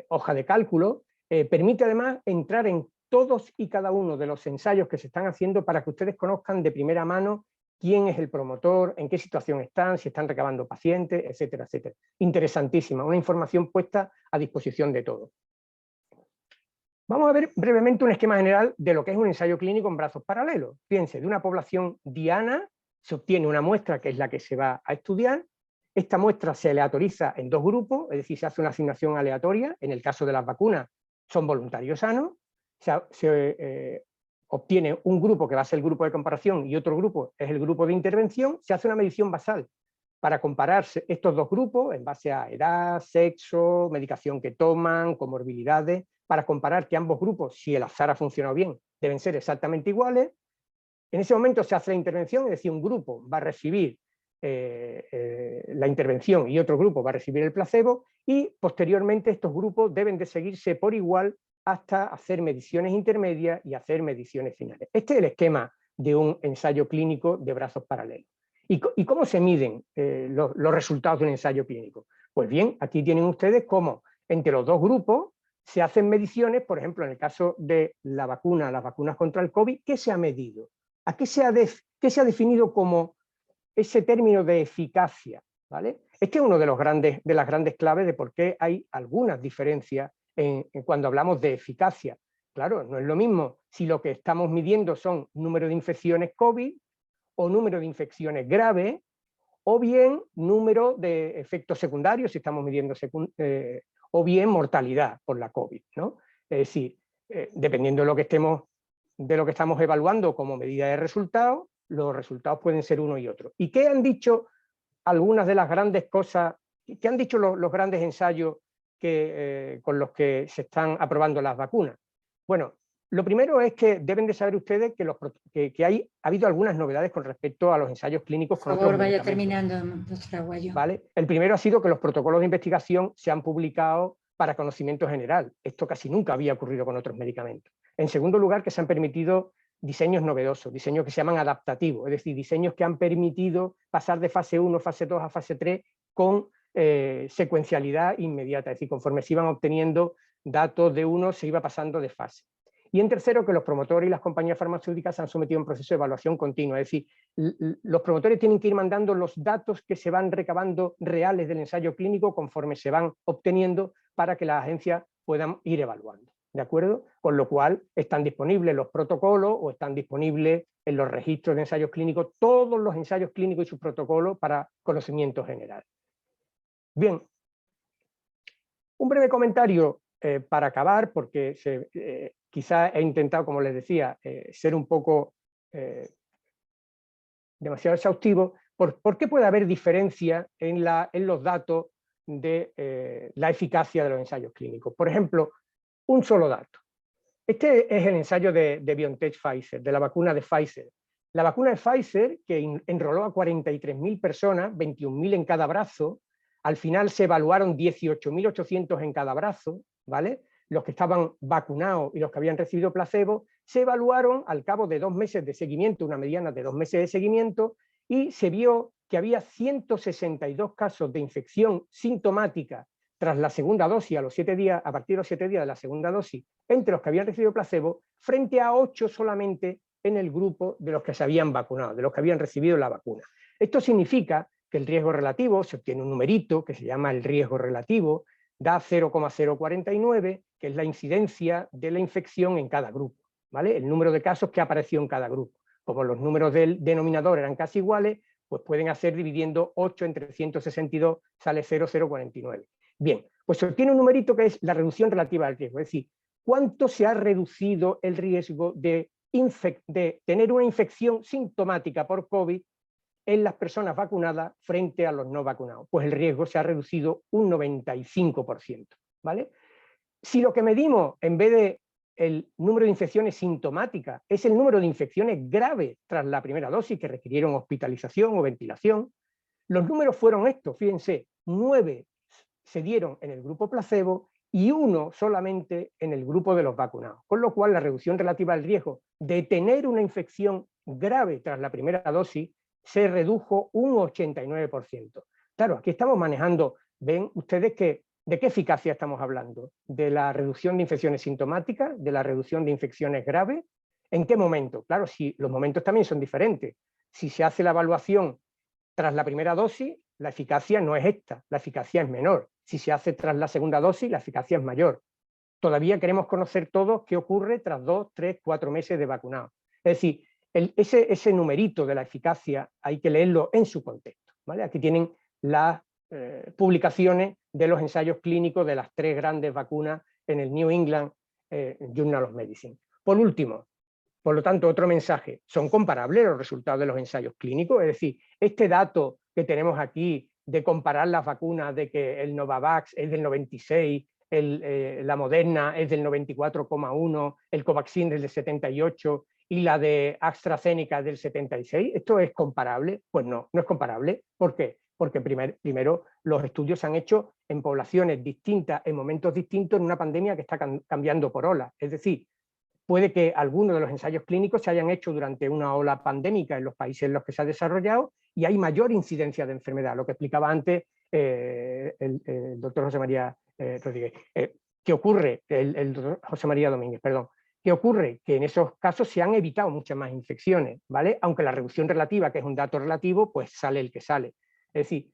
hoja de cálculo permite además entrar en todos y cada uno de los ensayos que se están haciendo, para que ustedes conozcan de primera mano quién es el promotor, en qué situación están, si están recabando pacientes, etcétera, etcétera. Interesantísima, una información puesta a disposición de todos. Vamos a ver brevemente un esquema general de lo que es un ensayo clínico en brazos paralelos. Fíjense, de una población diana se obtiene una muestra que es la que se va a estudiar. Esta muestra se aleatoriza en dos grupos, es decir, se hace una asignación aleatoria. En el caso de las vacunas son voluntarios sanos. Se obtiene un grupo que va a ser el grupo de comparación y otro grupo es el grupo de intervención. Se hace una medición basal para compararse estos dos grupos en base a edad, sexo, medicación que toman, comorbilidades, para comparar que ambos grupos, si el azar ha funcionado bien, deben ser exactamente iguales. En ese momento se hace la intervención, es decir, un grupo va a recibir la intervención y otro grupo va a recibir el placebo, y posteriormente estos grupos deben de seguirse por igual hasta hacer mediciones intermedias y hacer mediciones finales. Este es el esquema de un ensayo clínico de brazos paralelos. ¿Y cómo se miden los resultados de un ensayo clínico? Pues bien, aquí tienen ustedes cómo entre los dos grupos se hacen mediciones. Por ejemplo, en el caso de las vacunas contra el COVID, ¿qué se ha medido? ¿Qué se ha definido como ese término de eficacia? ¿Vale? Este es uno de las grandes claves de por qué hay algunas diferencias cuando hablamos de eficacia. Claro, no es lo mismo si lo que estamos midiendo son número de infecciones COVID o número de infecciones graves, o bien número de efectos secundarios, si estamos midiendo o bien mortalidad por la COVID, ¿no? Es decir, dependiendo de lo que estamos evaluando como medida de resultados, los resultados pueden ser uno y otro. ¿Y qué han dicho algunas de las grandes cosas, qué han dicho los grandes ensayos con los que se están aprobando las vacunas? Bueno, lo primero es que deben de saber ustedes que ha habido algunas novedades con respecto a los ensayos clínicos con otros medicamentos. Por favor, vaya terminando, doctor Aguayo. ¿Vale? El primero ha sido que los protocolos de investigación se han publicado para conocimiento general. Esto casi nunca había ocurrido con otros medicamentos. En segundo lugar, que se han permitido diseños novedosos, diseños que se llaman adaptativos, es decir, diseños que han permitido pasar de fase 1, fase 2 a fase 3 con secuencialidad inmediata, es decir, conforme se iban obteniendo datos de uno, se iba pasando de fase. Y en tercero, que los promotores y las compañías farmacéuticas se han sometido a un proceso de evaluación continua, es decir, los promotores tienen que ir mandando los datos que se van recabando reales del ensayo clínico conforme se van obteniendo para que las agencias puedan ir evaluando, ¿de acuerdo? Con lo cual están disponibles los protocolos o están disponibles en los registros de ensayos clínicos todos los ensayos clínicos y sus protocolos para conocimiento general. Bien, un breve comentario para acabar, porque quizás he intentado, como les decía, ser un poco demasiado exhaustivo. ¿Por qué puede haber diferencia en los datos de la eficacia de los ensayos clínicos? Por ejemplo, un solo dato. Este es el ensayo de BioNTech Pfizer, de la vacuna de Pfizer. La vacuna de Pfizer, que enroló a 43.000 personas, 21.000 en cada brazo, al final se evaluaron 18.800 en cada brazo, ¿vale? Los que estaban vacunados y los que habían recibido placebo, se evaluaron al cabo de 2 meses de seguimiento, una mediana de 2 meses de seguimiento, y se vio que había 162 casos de infección sintomática tras la segunda dosis a partir de los 7 días de la segunda dosis, entre los que habían recibido placebo, frente a 8 solamente en el grupo de los que se habían vacunado, de los que habían recibido la vacuna. Esto significa que el riesgo relativo, se obtiene un numerito que se llama el riesgo relativo, da 0,049, que es la incidencia de la infección en cada grupo, ¿vale? El número de casos que apareció en cada grupo. Como los números del denominador eran casi iguales, pues pueden hacer dividiendo 8 entre 162, sale 0,049. Bien, pues se obtiene un numerito que es la reducción relativa del riesgo, es decir, cuánto se ha reducido el riesgo de tener una infección sintomática por COVID en las personas vacunadas frente a los no vacunados. Pues el riesgo se ha reducido un 95%, ¿vale? Si lo que medimos, en vez de el número de infecciones sintomáticas, es el número de infecciones graves tras la primera dosis que requirieron hospitalización o ventilación, los números fueron estos, fíjense, 9 se dieron en el grupo placebo y 1 solamente en el grupo de los vacunados, con lo cual la reducción relativa al riesgo de tener una infección grave tras la primera dosis se redujo un 89%. Claro, aquí estamos manejando, ven ustedes que, ¿de qué eficacia estamos hablando? ¿De la reducción de infecciones sintomáticas? ¿De la reducción de infecciones graves? ¿En qué momento? Claro, si los momentos también son diferentes. si se hace la evaluación tras la primera dosis, la eficacia no es esta, la eficacia es menor. Si se hace tras la segunda dosis, la eficacia es mayor. Todavía queremos conocer todos qué ocurre tras 2, 3, 4 meses de vacunado. Es decir, ese numerito de la eficacia hay que leerlo en su contexto, ¿vale? Aquí tienen las publicaciones de los ensayos clínicos de las 3 grandes vacunas en el New England Journal of Medicine. Por último, por lo tanto, otro mensaje, ¿son comparables los resultados de los ensayos clínicos? Es decir, este dato que tenemos aquí de comparar las vacunas, de que el Novavax es del 96, la Moderna es del 94,1, el Covaxin es del 78 y la de AstraZeneca es del 76, ¿esto es comparable? Pues no, no es comparable. ¿Por qué? Porque primero los estudios se han hecho en poblaciones distintas, en momentos distintos, en una pandemia que está cambiando por olas. Es decir, puede que algunos de los ensayos clínicos se hayan hecho durante una ola pandémica en los países en los que se ha desarrollado y hay mayor incidencia de enfermedad, lo que explicaba antes el doctor José María Rodríguez. ¿Qué ocurre? El doctor José María Domínguez, perdón. ¿Qué ocurre? Que en esos casos se han evitado muchas más infecciones, ¿vale? Aunque la reducción relativa, que es un dato relativo, pues sale el que sale. Es decir,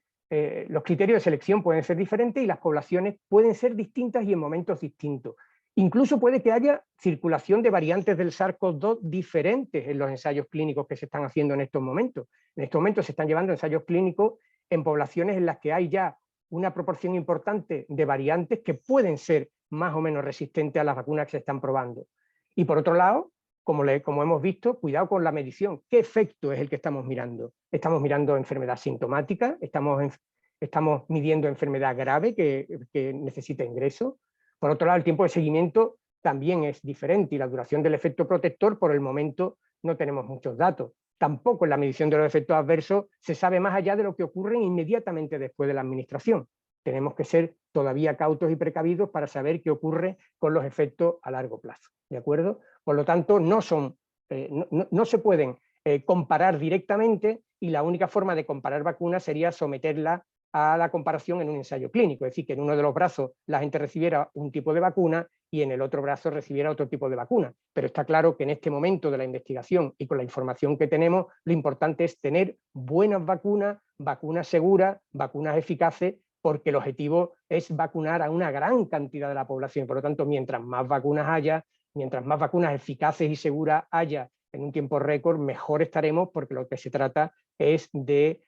los criterios de selección pueden ser diferentes y las poblaciones pueden ser distintas y en momentos distintos. Incluso puede que haya circulación de variantes del SARS-CoV-2 diferentes en los ensayos clínicos que se están haciendo en estos momentos. En estos momentos se están llevando ensayos clínicos en poblaciones en las que hay ya una proporción importante de variantes que pueden ser más o menos resistentes a las vacunas que se están probando. Y por otro lado, como hemos visto, cuidado con la medición. ¿Qué efecto es el que estamos mirando? Estamos mirando enfermedad sintomática, estamos midiendo enfermedad grave que necesita ingreso. Por otro lado, el tiempo de seguimiento también es diferente y la duración del efecto protector, por el momento, no tenemos muchos datos. Tampoco en la medición de los efectos adversos se sabe más allá de lo que ocurre inmediatamente después de la administración. Tenemos que ser todavía cautos y precavidos para saber qué ocurre con los efectos a largo plazo. ¿De acuerdo? Por lo tanto, no se pueden comparar directamente y la única forma de comparar vacunas sería someterla a la comparación en un ensayo clínico, es decir, que en uno de los brazos la gente recibiera un tipo de vacuna y en el otro brazo recibiera otro tipo de vacuna. Pero está claro que en este momento de la investigación y con la información que tenemos, lo importante es tener buenas vacunas, vacunas seguras, vacunas eficaces, porque el objetivo es vacunar a una gran cantidad de la población. Por lo tanto, mientras más vacunas haya, mientras más vacunas eficaces y seguras haya en un tiempo récord, mejor estaremos, porque lo que se trata es de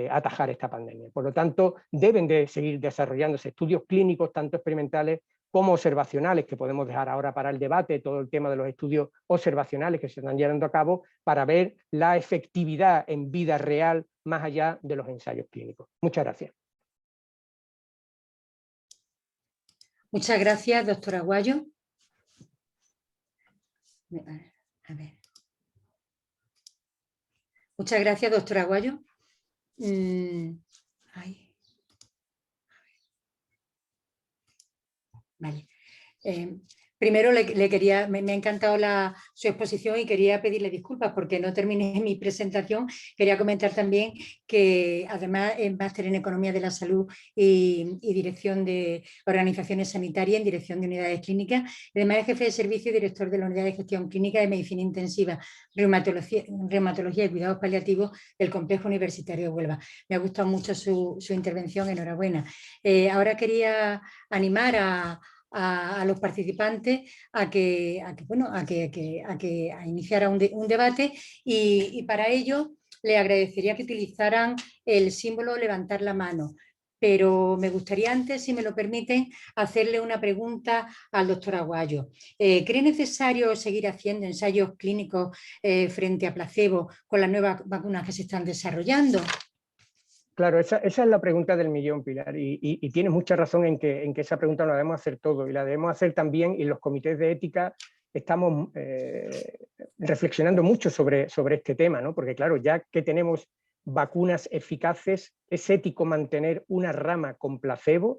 atajar esta pandemia. Por lo tanto, deben de seguir desarrollándose estudios clínicos, tanto experimentales como observacionales, que podemos dejar ahora para el debate, todo el tema de los estudios observacionales que se están llevando a cabo, para ver la efectividad en vida real más allá de los ensayos clínicos. Muchas gracias. Muchas gracias, doctora Aguayo. A ver. Muchas gracias, doctora Aguayo. Vale. Primero le quería, me ha encantado su exposición y quería pedirle disculpas porque no terminé mi presentación. Quería comentar también que además es máster en Economía de la Salud y Dirección de Organizaciones Sanitarias en Dirección de Unidades Clínicas. Además es jefe de servicio y director de la Unidad de Gestión Clínica de Medicina Intensiva, Reumatología y Cuidados Paliativos del Complejo Universitario de Huelva. Me ha gustado mucho su intervención, enhorabuena. Ahora quería animar a los participantes a iniciara un debate y para ello le agradecería que utilizaran el símbolo levantar la mano. Pero me gustaría antes, si me lo permiten, hacerle una pregunta al doctor Aguayo. ¿Cree necesario seguir haciendo ensayos clínicos frente a placebo con las nuevas vacunas que se están desarrollando? Claro, esa es la pregunta del millón, Pilar, y tienes mucha razón en que esa pregunta la debemos hacer todos, y la debemos hacer también, y los comités de ética estamos reflexionando mucho sobre este tema, ¿no? Porque claro, ya que tenemos vacunas eficaces, ¿es ético mantener una rama con placebo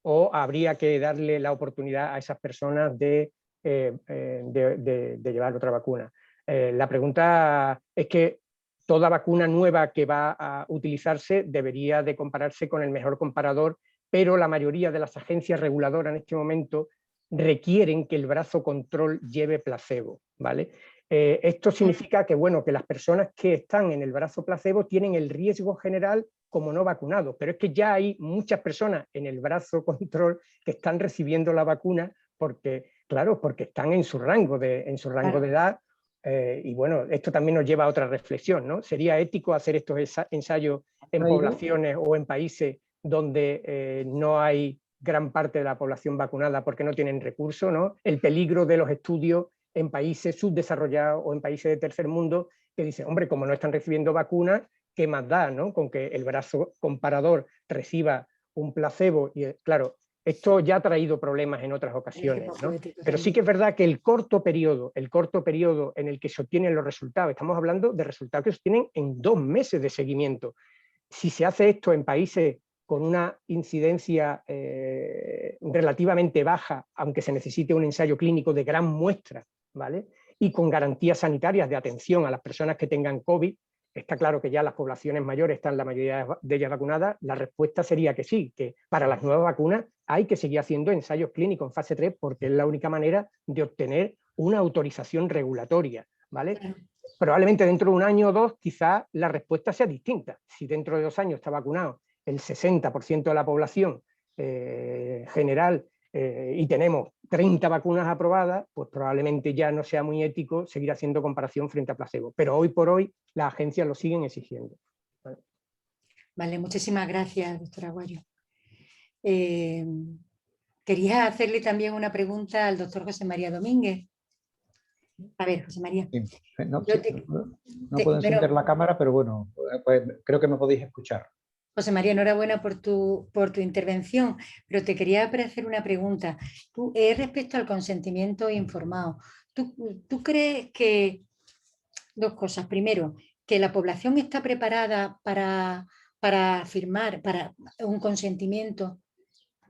o habría que darle la oportunidad a esas personas de llevar otra vacuna? La pregunta es que toda vacuna nueva que va a utilizarse debería de compararse con el mejor comparador, pero la mayoría de las agencias reguladoras en este momento requieren que el brazo control lleve placebo, ¿vale? Esto significa que, bueno, que las personas que están en el brazo placebo tienen el riesgo general como no vacunados, pero es que ya hay muchas personas en el brazo control que están recibiendo la vacuna porque, claro, porque están en su rango de edad. Y bueno, esto también nos lleva a otra reflexión, ¿no? ¿Sería ético hacer estos ensayos en poblaciones o en países donde no hay gran parte de la población vacunada porque no tienen recursos, ¿no? El peligro de los estudios en países subdesarrollados o en países de tercer mundo que dicen, hombre, como no están recibiendo vacunas, ¿qué más da, ¿no? Con que el brazo comparador reciba un placebo. Y claro, esto ya ha traído problemas en otras ocasiones, ¿no? Pero sí que es verdad que el corto periodo en el que se obtienen los resultados, estamos hablando de resultados que se obtienen en 2 meses de seguimiento. Si se hace esto en países con una incidencia relativamente baja, aunque se necesite un ensayo clínico de gran muestra, ¿vale? Y con garantías sanitarias de atención a las personas que tengan COVID, está claro que ya las poblaciones mayores están la mayoría de ellas vacunadas, la respuesta sería que sí, que para las nuevas vacunas hay que seguir haciendo ensayos clínicos en fase 3 porque es la única manera de obtener una autorización regulatoria, ¿vale? Probablemente dentro de 1 año o 2 quizás la respuesta sea distinta. Si dentro de 2 años está vacunado el 60% de la población general y tenemos 30 vacunas aprobadas, pues probablemente ya no sea muy ético seguir haciendo comparación frente a placebo. Pero hoy por hoy las agencias lo siguen exigiendo. Vale, muchísimas gracias, doctor Aguayo. Quería hacerle también una pregunta al doctor José María Domínguez. A ver, José María. Sí. No puedo encender la cámara, pero bueno, pues creo que me podéis escuchar. José María, enhorabuena por tu intervención, pero te quería hacer una pregunta. Respecto al consentimiento informado, ¿tú crees que, 2 cosas, primero, que la población está preparada para firmar para un consentimiento,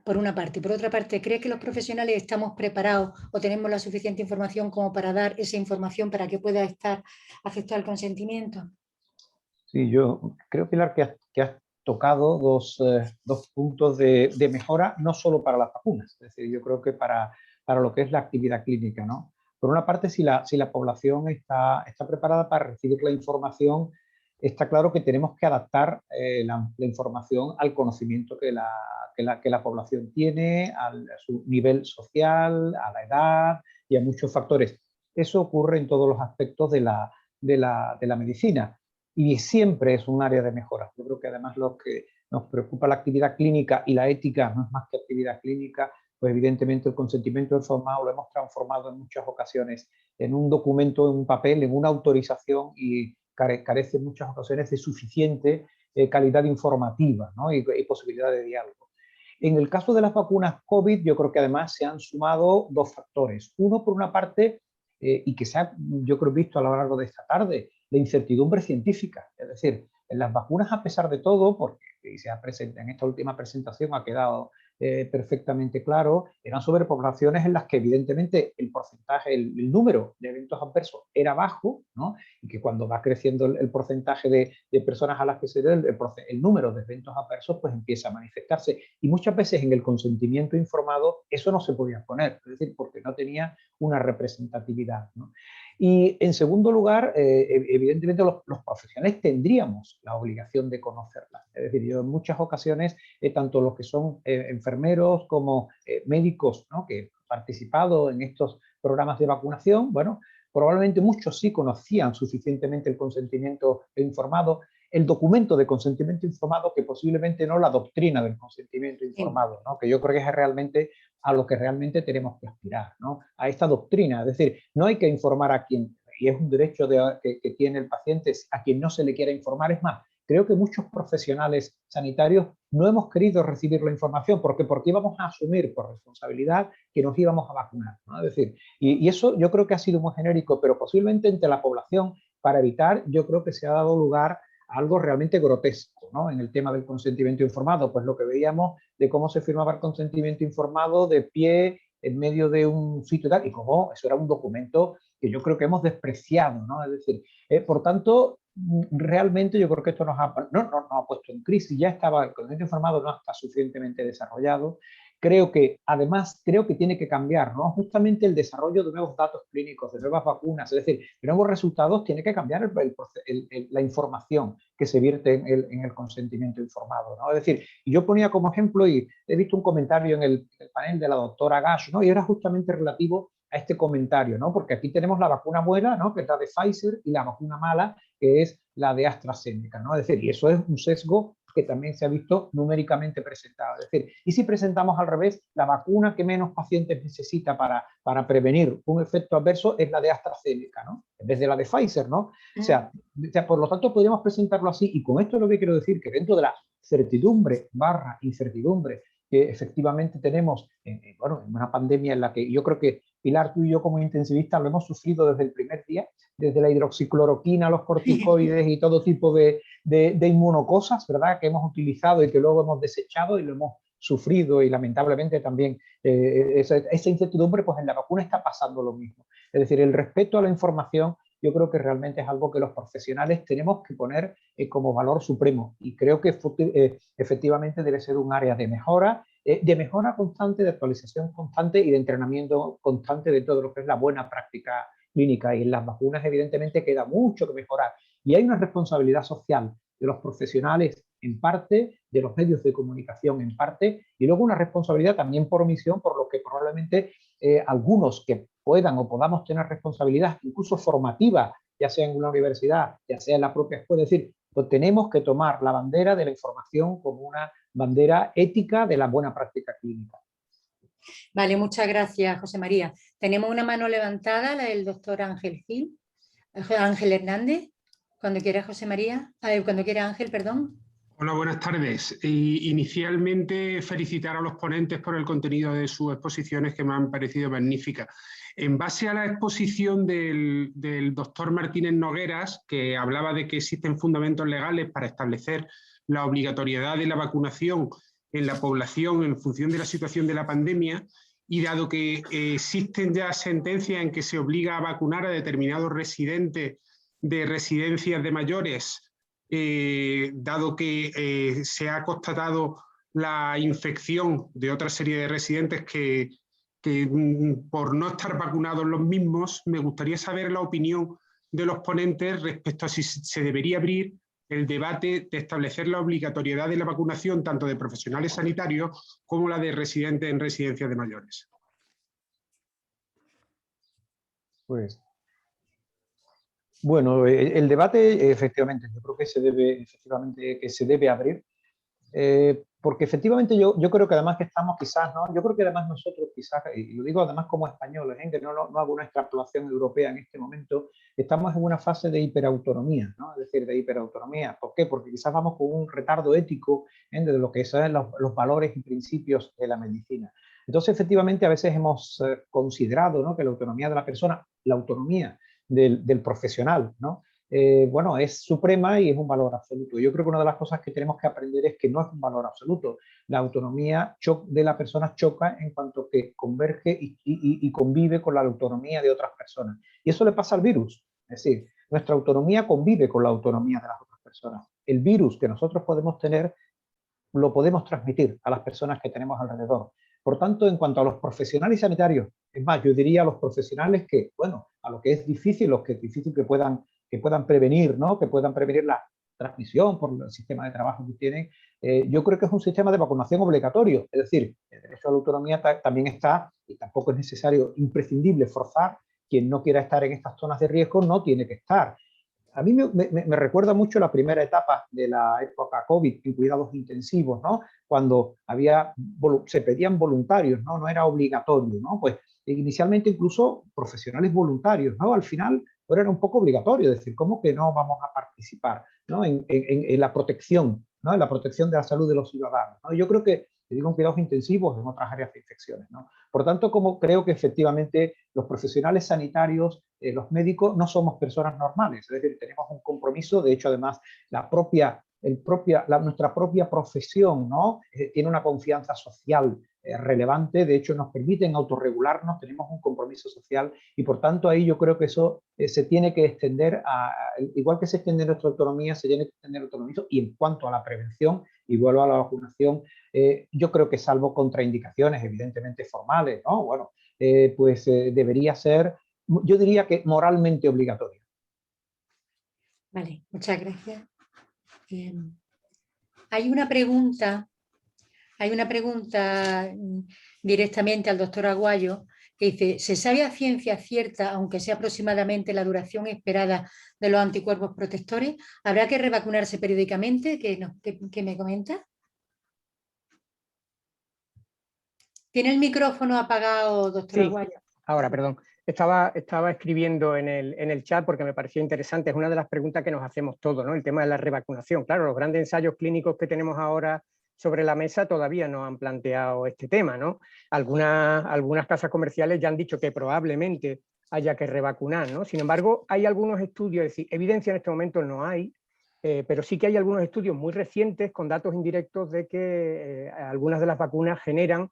por una parte, y por otra parte, ¿crees que los profesionales estamos preparados o tenemos la suficiente información como para dar esa información para que pueda estar aceptado el consentimiento? Sí, yo creo, Pilar, que has tocado dos puntos de mejora, no solo para las vacunas, es decir, yo creo que para lo que es la actividad clínica, ¿no? Por una parte, si la población está preparada para recibir la información, está claro que tenemos que adaptar la información al conocimiento que la población tiene, a su nivel social, a la edad y a muchos factores. Eso ocurre en todos los aspectos de la medicina. Y siempre es un área de mejora. Yo creo que además lo que nos preocupa la actividad clínica y la ética no es más que actividad clínica, pues evidentemente el consentimiento informado lo hemos transformado en muchas ocasiones en un documento, en un papel, en una autorización y carece en muchas ocasiones de suficiente calidad informativa, ¿no? y posibilidad de diálogo. En el caso de las vacunas COVID, yo creo que además se han sumado 2 factores. Uno, por una parte, y que se ha, yo creo, visto a lo largo de esta tarde, la incertidumbre científica. Es decir, en las vacunas, a pesar de todo, porque en esta última presentación ha quedado perfectamente claro, eran sobrepoblaciones en las que evidentemente el porcentaje, el número de eventos adversos era bajo, ¿no? Y que cuando va creciendo el porcentaje de personas a las que se dé el número de eventos adversos, pues empieza a manifestarse. Y muchas veces en el consentimiento informado eso no se podía poner, es decir, porque no tenía una representatividad, ¿no? Y en segundo lugar, evidentemente los profesionales tendríamos la obligación de conocerlas. Es decir, yo en muchas ocasiones, tanto los que son enfermeros como médicos, ¿no?, que han participado en estos programas de vacunación, bueno, probablemente muchos sí conocían suficientemente el consentimiento informado, el documento de consentimiento informado, que posiblemente no la doctrina del consentimiento informado, ¿no?, que yo creo que es realmente a lo que realmente tenemos que aspirar, ¿no?, a esta doctrina. Es decir, no hay que informar a quien, y es un derecho que tiene el paciente, a quien no se le quiera informar. Es más, creo que muchos profesionales sanitarios no hemos querido recibir la información porque íbamos a asumir por responsabilidad que nos íbamos a vacunar, ¿no? Es decir, y eso yo creo que ha sido muy genérico, pero posiblemente entre la población, para evitar, yo creo que se ha dado lugar a algo realmente grotesco, ¿no?, en el tema del consentimiento informado, pues lo que veíamos de cómo se firmaba el consentimiento informado de pie en medio de un sitio y tal, y cómo eso era un documento que yo creo que hemos despreciado, ¿no? Es decir, por tanto, realmente yo creo que esto nos ha puesto en crisis. Ya estaba el consentimiento informado, no está suficientemente desarrollado. además creo que tiene que cambiar, ¿no? Justamente el desarrollo de nuevos datos clínicos, de nuevas vacunas, es decir, de nuevos resultados, tiene que cambiar la información que se vierte en el consentimiento informado, ¿no? Es decir, yo ponía como ejemplo, y he visto un comentario en el panel de la doctora Gash, ¿no? Y era justamente relativo a este comentario, ¿no? Porque aquí tenemos la vacuna buena, ¿no? Que es la de Pfizer, y la vacuna mala, que es la de AstraZeneca, ¿no? Es decir, y eso es un sesgo que también se ha visto numéricamente presentado. Es decir, y si presentamos al revés, la vacuna que menos pacientes necesita para prevenir un efecto adverso es la de AstraZeneca, ¿no? En vez de la de Pfizer, ¿no? O sea, por lo tanto, podríamos presentarlo así, y con esto es lo que quiero decir, que dentro de la certidumbre / incertidumbre que efectivamente tenemos bueno, en una pandemia en la que yo creo que Pilar, tú y yo como intensivistas lo hemos sufrido desde el primer día, desde la hidroxicloroquina, los corticoides y todo tipo de inmunocosas, ¿verdad?, que hemos utilizado y que luego hemos desechado y lo hemos sufrido, y lamentablemente también esa incertidumbre, pues en la vacuna está pasando lo mismo. Es decir, el respeto a la información yo creo que realmente es algo que los profesionales tenemos que poner como valor supremo, y creo que efectivamente debe ser un área de mejora constante, de actualización constante y de entrenamiento constante de todo lo que es la buena práctica clínica. Y en las vacunas evidentemente queda mucho que mejorar, y hay una responsabilidad social de los profesionales en parte, de los medios de comunicación en parte, y luego una responsabilidad también por omisión, por lo que probablemente algunos que puedan o podamos tener responsabilidad incluso formativa, ya sea en una universidad, ya sea en la propia escuela, es decir, pues tenemos que tomar la bandera de la información como una bandera ética de la buena práctica clínica. Vale, muchas gracias, José María. Tenemos una mano levantada, la del doctor Ángel Gil. Ángel Hernández, cuando quiera José María, cuando quiera Ángel, perdón. Hola, buenas tardes. Inicialmente felicitar a los ponentes por el contenido de sus exposiciones, que me han parecido magníficas. En base a la exposición del doctor Martínez Nogueras, que hablaba de que existen fundamentos legales para establecer la obligatoriedad de la vacunación en la población en función de la situación de la pandemia, y dado que existen ya sentencias en que se obliga a vacunar a determinados residentes de residencias de mayores, dado que se ha constatado la infección de otra serie de residentes que por no estar vacunados los mismos, me gustaría saber la opinión de los ponentes respecto a si se debería abrir el debate de establecer la obligatoriedad de la vacunación tanto de profesionales sanitarios como la de residentes en residencias de mayores. Pues bueno, el debate efectivamente, yo creo que se debe abrir, porque efectivamente yo creo que además que estamos quizás, ¿no? Yo creo que además nosotros quizás, y lo digo además como españoles, que no hago una extrapolación europea en este momento, estamos en una fase de hiperautonomía, ¿no? Es decir, de hiperautonomía. ¿Por qué? Porque quizás vamos con un retardo ético de lo que son los valores y principios de la medicina. Entonces, efectivamente, a veces hemos considerado, ¿no?, que la autonomía de la persona, la autonomía del profesional, ¿no?, bueno, es suprema y es un valor absoluto. Yo creo que una de las cosas que tenemos que aprender es que no es un valor absoluto. La autonomía de la persona choca en cuanto que converge y convive con la autonomía de otras personas. Y eso le pasa al virus. Es decir, nuestra autonomía convive con la autonomía de las otras personas. El virus que nosotros podemos tener lo podemos transmitir a las personas que tenemos alrededor. Por tanto, en cuanto a los profesionales sanitarios, es más, yo diría a los profesionales que, bueno, a lo que es difícil, los que es difícil que puedan prevenir, ¿no?, que puedan prevenir la transmisión por el sistema de trabajo que tienen, yo creo que es un sistema de vacunación obligatorio. Es decir, el derecho a la autonomía también está, y tampoco es necesario, imprescindible forzar. Quien no quiera estar en estas zonas de riesgo no tiene que estar. A mí me recuerda mucho la primera etapa de la época COVID en cuidados intensivos, ¿no?, cuando se pedían voluntarios, ¿no?, no era obligatorio, ¿no? Pues inicialmente incluso profesionales voluntarios, ¿no? Al final era un poco obligatorio, es decir, ¿cómo que no vamos a participar, ¿no?, en la protección, ¿no?, en la protección de la salud de los ciudadanos, ¿no? Yo creo que, digo, en cuidados intensivos, en otras áreas de infecciones, ¿no? Por tanto, como creo que efectivamente los profesionales sanitarios, los médicos, no somos personas normales, es decir, tenemos un compromiso. De hecho, además, nuestra propia profesión, ¿no?, tiene una confianza social relevante. De hecho, nos permiten autorregularnos, tenemos un compromiso social, y por tanto ahí yo creo que eso se tiene que extender, igual que se extiende nuestra autonomía, se tiene que extender el autonomía. Y en cuanto a la prevención, y vuelvo a la vacunación, yo creo que salvo contraindicaciones evidentemente formales, ¿no? Bueno, debería ser, yo diría que moralmente obligatoria. Vale, muchas gracias. Hay una pregunta directamente al doctor Aguayo que dice, ¿se sabe a ciencia cierta, aunque sea aproximadamente la duración esperada de los anticuerpos protectores? ¿Habrá que revacunarse periódicamente? ¿Qué me comenta? ¿Tiene el micrófono apagado, doctor Sí, Aguayo? ahora, perdón. Estaba escribiendo en el chat porque me pareció interesante. Es una de las preguntas que nos hacemos todos, ¿no? El tema de la revacunación. Claro, los grandes ensayos clínicos que tenemos ahora sobre la mesa todavía no han planteado este tema, ¿no? Algunas casas comerciales ya han dicho que probablemente haya que revacunar, ¿no? Sin embargo, hay algunos estudios, es decir, evidencia en este momento no hay, pero sí que hay algunos estudios muy recientes con datos indirectos de que algunas de las vacunas generan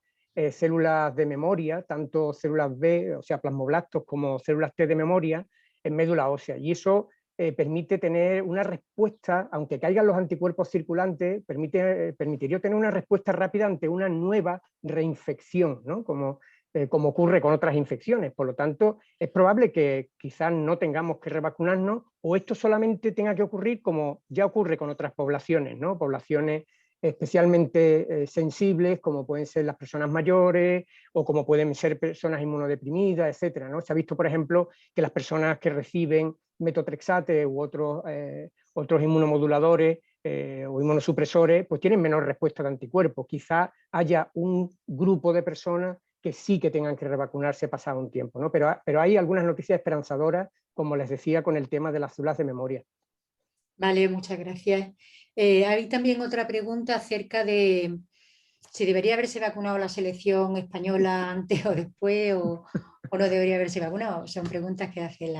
células de memoria, tanto células B, o sea, plasmoblastos, como células T de memoria en médula ósea. Y eso permite tener una respuesta, aunque caigan los anticuerpos circulantes, permitiría tener una respuesta rápida ante una nueva reinfección, ¿no? Como ocurre con otras infecciones. Por lo tanto, es probable que quizás no tengamos que revacunarnos o esto solamente tenga que ocurrir como ya ocurre con otras poblaciones, ¿no? Poblaciones especialmente sensibles, como pueden ser las personas mayores o como pueden ser personas inmunodeprimidas, etcétera, ¿no? Se ha visto, por ejemplo, que las personas que reciben metotrexate u otros inmunomoduladores o inmunosupresores, pues tienen menor respuesta de anticuerpos. Quizá haya un grupo de personas que sí que tengan que revacunarse pasado un tiempo, ¿no? Pero hay algunas noticias esperanzadoras, como les decía, con el tema de las células de memoria. Vale, muchas gracias. Hay también otra pregunta acerca de si debería haberse vacunado la selección española antes o después o no debería haberse vacunado. Son preguntas que hace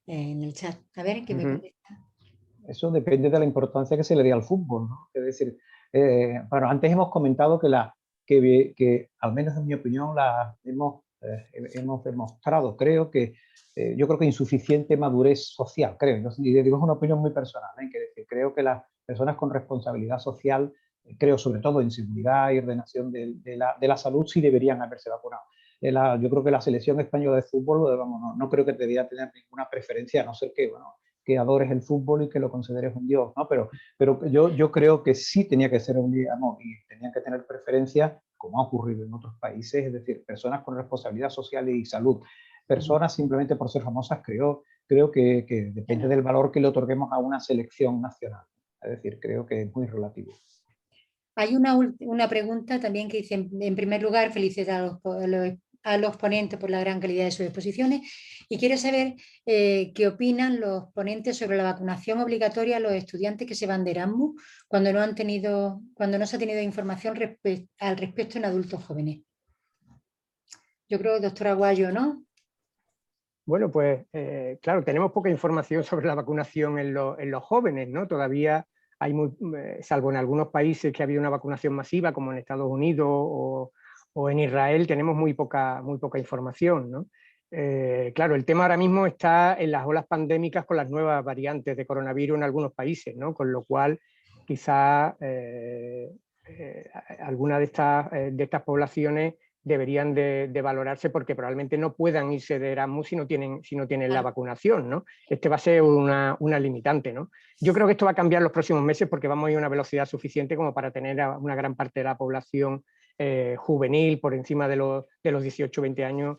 en el chat. A ver, ¿qué me contesta? Eso depende de la importancia que se le dé al fútbol, ¿no? Es decir, bueno, antes hemos comentado que al menos en mi opinión hemos demostrado, creo que yo creo que insuficiente madurez social, creo. Y digo, es una opinión muy personal, que creo que las personas con responsabilidad social, creo sobre todo en seguridad y ordenación de la salud, sí deberían haberse vacunado. Yo creo que la selección española de fútbol, vamos, no creo que debería tener ninguna preferencia, a no ser que, bueno, que adores el fútbol y que lo consideres un dios, ¿no? Pero yo creo que sí tenía que ser obligado y tenían que tener preferencia, como ha ocurrido en otros países, es decir, personas con responsabilidad social y salud. Personas simplemente por ser famosas, creo que depende del valor que le otorguemos a una selección nacional. Es decir, creo que es muy relativo. Hay una pregunta también que dice, en primer lugar, felicitar a los ponentes por la gran calidad de sus exposiciones y quiere saber qué opinan los ponentes sobre la vacunación obligatoria a los estudiantes que se van de Erasmus cuando no se ha tenido información al respecto en adultos jóvenes. Yo creo, doctor Aguayo, ¿no? Bueno, pues claro, tenemos poca información sobre la vacunación en los jóvenes, ¿no? Todavía hay salvo en algunos países que ha habido una vacunación masiva, como en Estados Unidos o en Israel, tenemos muy poca información, ¿no? Claro, el tema ahora mismo está en las olas pandémicas con las nuevas variantes de coronavirus en algunos países, ¿no? Con lo cual quizá alguna de estas poblaciones deberían de valorarse porque probablemente no puedan irse de Erasmus si no tienen la vacunación, ¿no? Este va a ser una limitante, ¿no? Yo creo que esto va a cambiar los próximos meses porque vamos a ir a una velocidad suficiente como para tener a una gran parte de la población juvenil por encima de los 18 o 20 años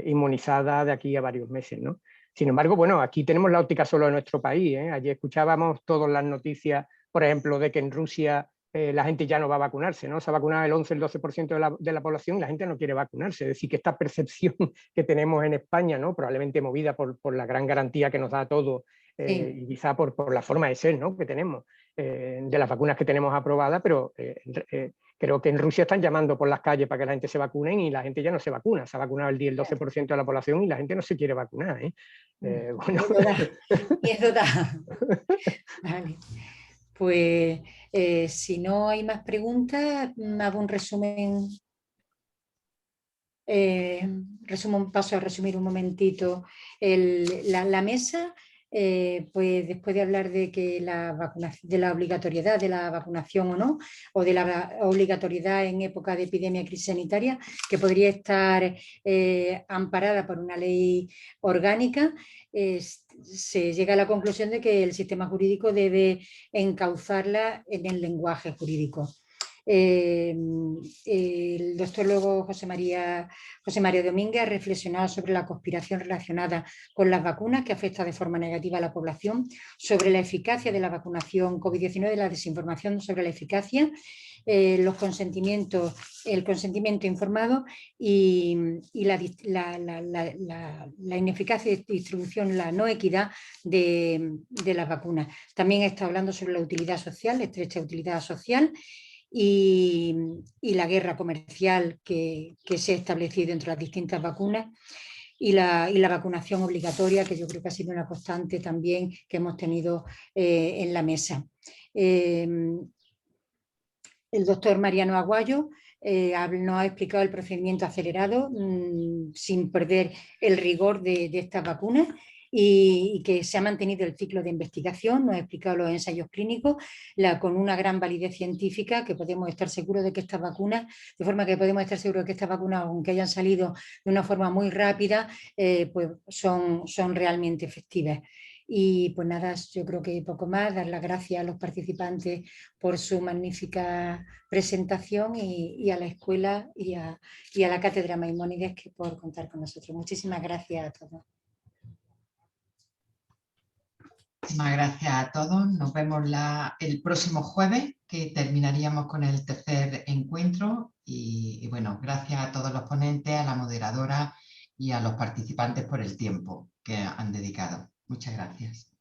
inmunizada de aquí a varios meses, ¿no? Sin embargo, bueno, aquí tenemos la óptica solo de nuestro país, ¿eh? Ayer escuchábamos todas las noticias, por ejemplo, de que en Rusia la gente ya no va a vacunarse, ¿no? Se ha vacunado el 11, el 12% de la población y la gente no quiere vacunarse. Es decir, que esta percepción que tenemos en España, ¿no? Probablemente movida por la gran garantía que nos da todo y quizá por la forma de ser, ¿no? que tenemos, de las vacunas que tenemos aprobadas, pero creo que en Rusia están llamando por las calles para que la gente se vacune y la gente ya no se vacuna. Se ha vacunado el 10, el 12% de la población y la gente no se quiere vacunar, ¿eh? Bueno. Miedo da. Vale. Pues si no hay más preguntas, hago un resumen. Paso a resumir un momentito. La mesa pues después de hablar de que de la obligatoriedad de la vacunación o no, o de la obligatoriedad en época de epidemia, crisis sanitaria, que podría estar amparada por una ley orgánica, se llega a la conclusión de que el sistema jurídico debe encauzarla en el lenguaje jurídico. El doctor luego José María Domínguez ha reflexionado sobre la conspiración relacionada con las vacunas que afecta de forma negativa a la población, sobre la eficacia de la vacunación COVID-19, la desinformación sobre la eficacia, el consentimiento informado y la ineficacia de distribución, la no equidad de las vacunas. También está hablando sobre la utilidad social, la estrecha utilidad social, y la guerra comercial que se ha establecido entre las distintas vacunas y la vacunación obligatoria, que yo creo que ha sido una constante también que hemos tenido en la mesa. El doctor Mariano Aguayo nos ha explicado el procedimiento acelerado sin perder el rigor de estas vacunas, y que se ha mantenido el ciclo de investigación, nos ha explicado los ensayos clínicos con una gran validez científica, que podemos estar seguros de que estas vacunas, aunque hayan salido de una forma muy rápida, pues son realmente efectivas. Y pues nada, yo creo que poco más, dar las gracias a los participantes por su magnífica presentación y a la escuela y a la Cátedra Maimónides por contar con nosotros. Muchísimas gracias a todos. Muchísimas gracias a todos. Nos vemos el próximo jueves, que terminaríamos con el tercer encuentro. Y bueno, gracias a todos los ponentes, a la moderadora y a los participantes por el tiempo que han dedicado. Muchas gracias.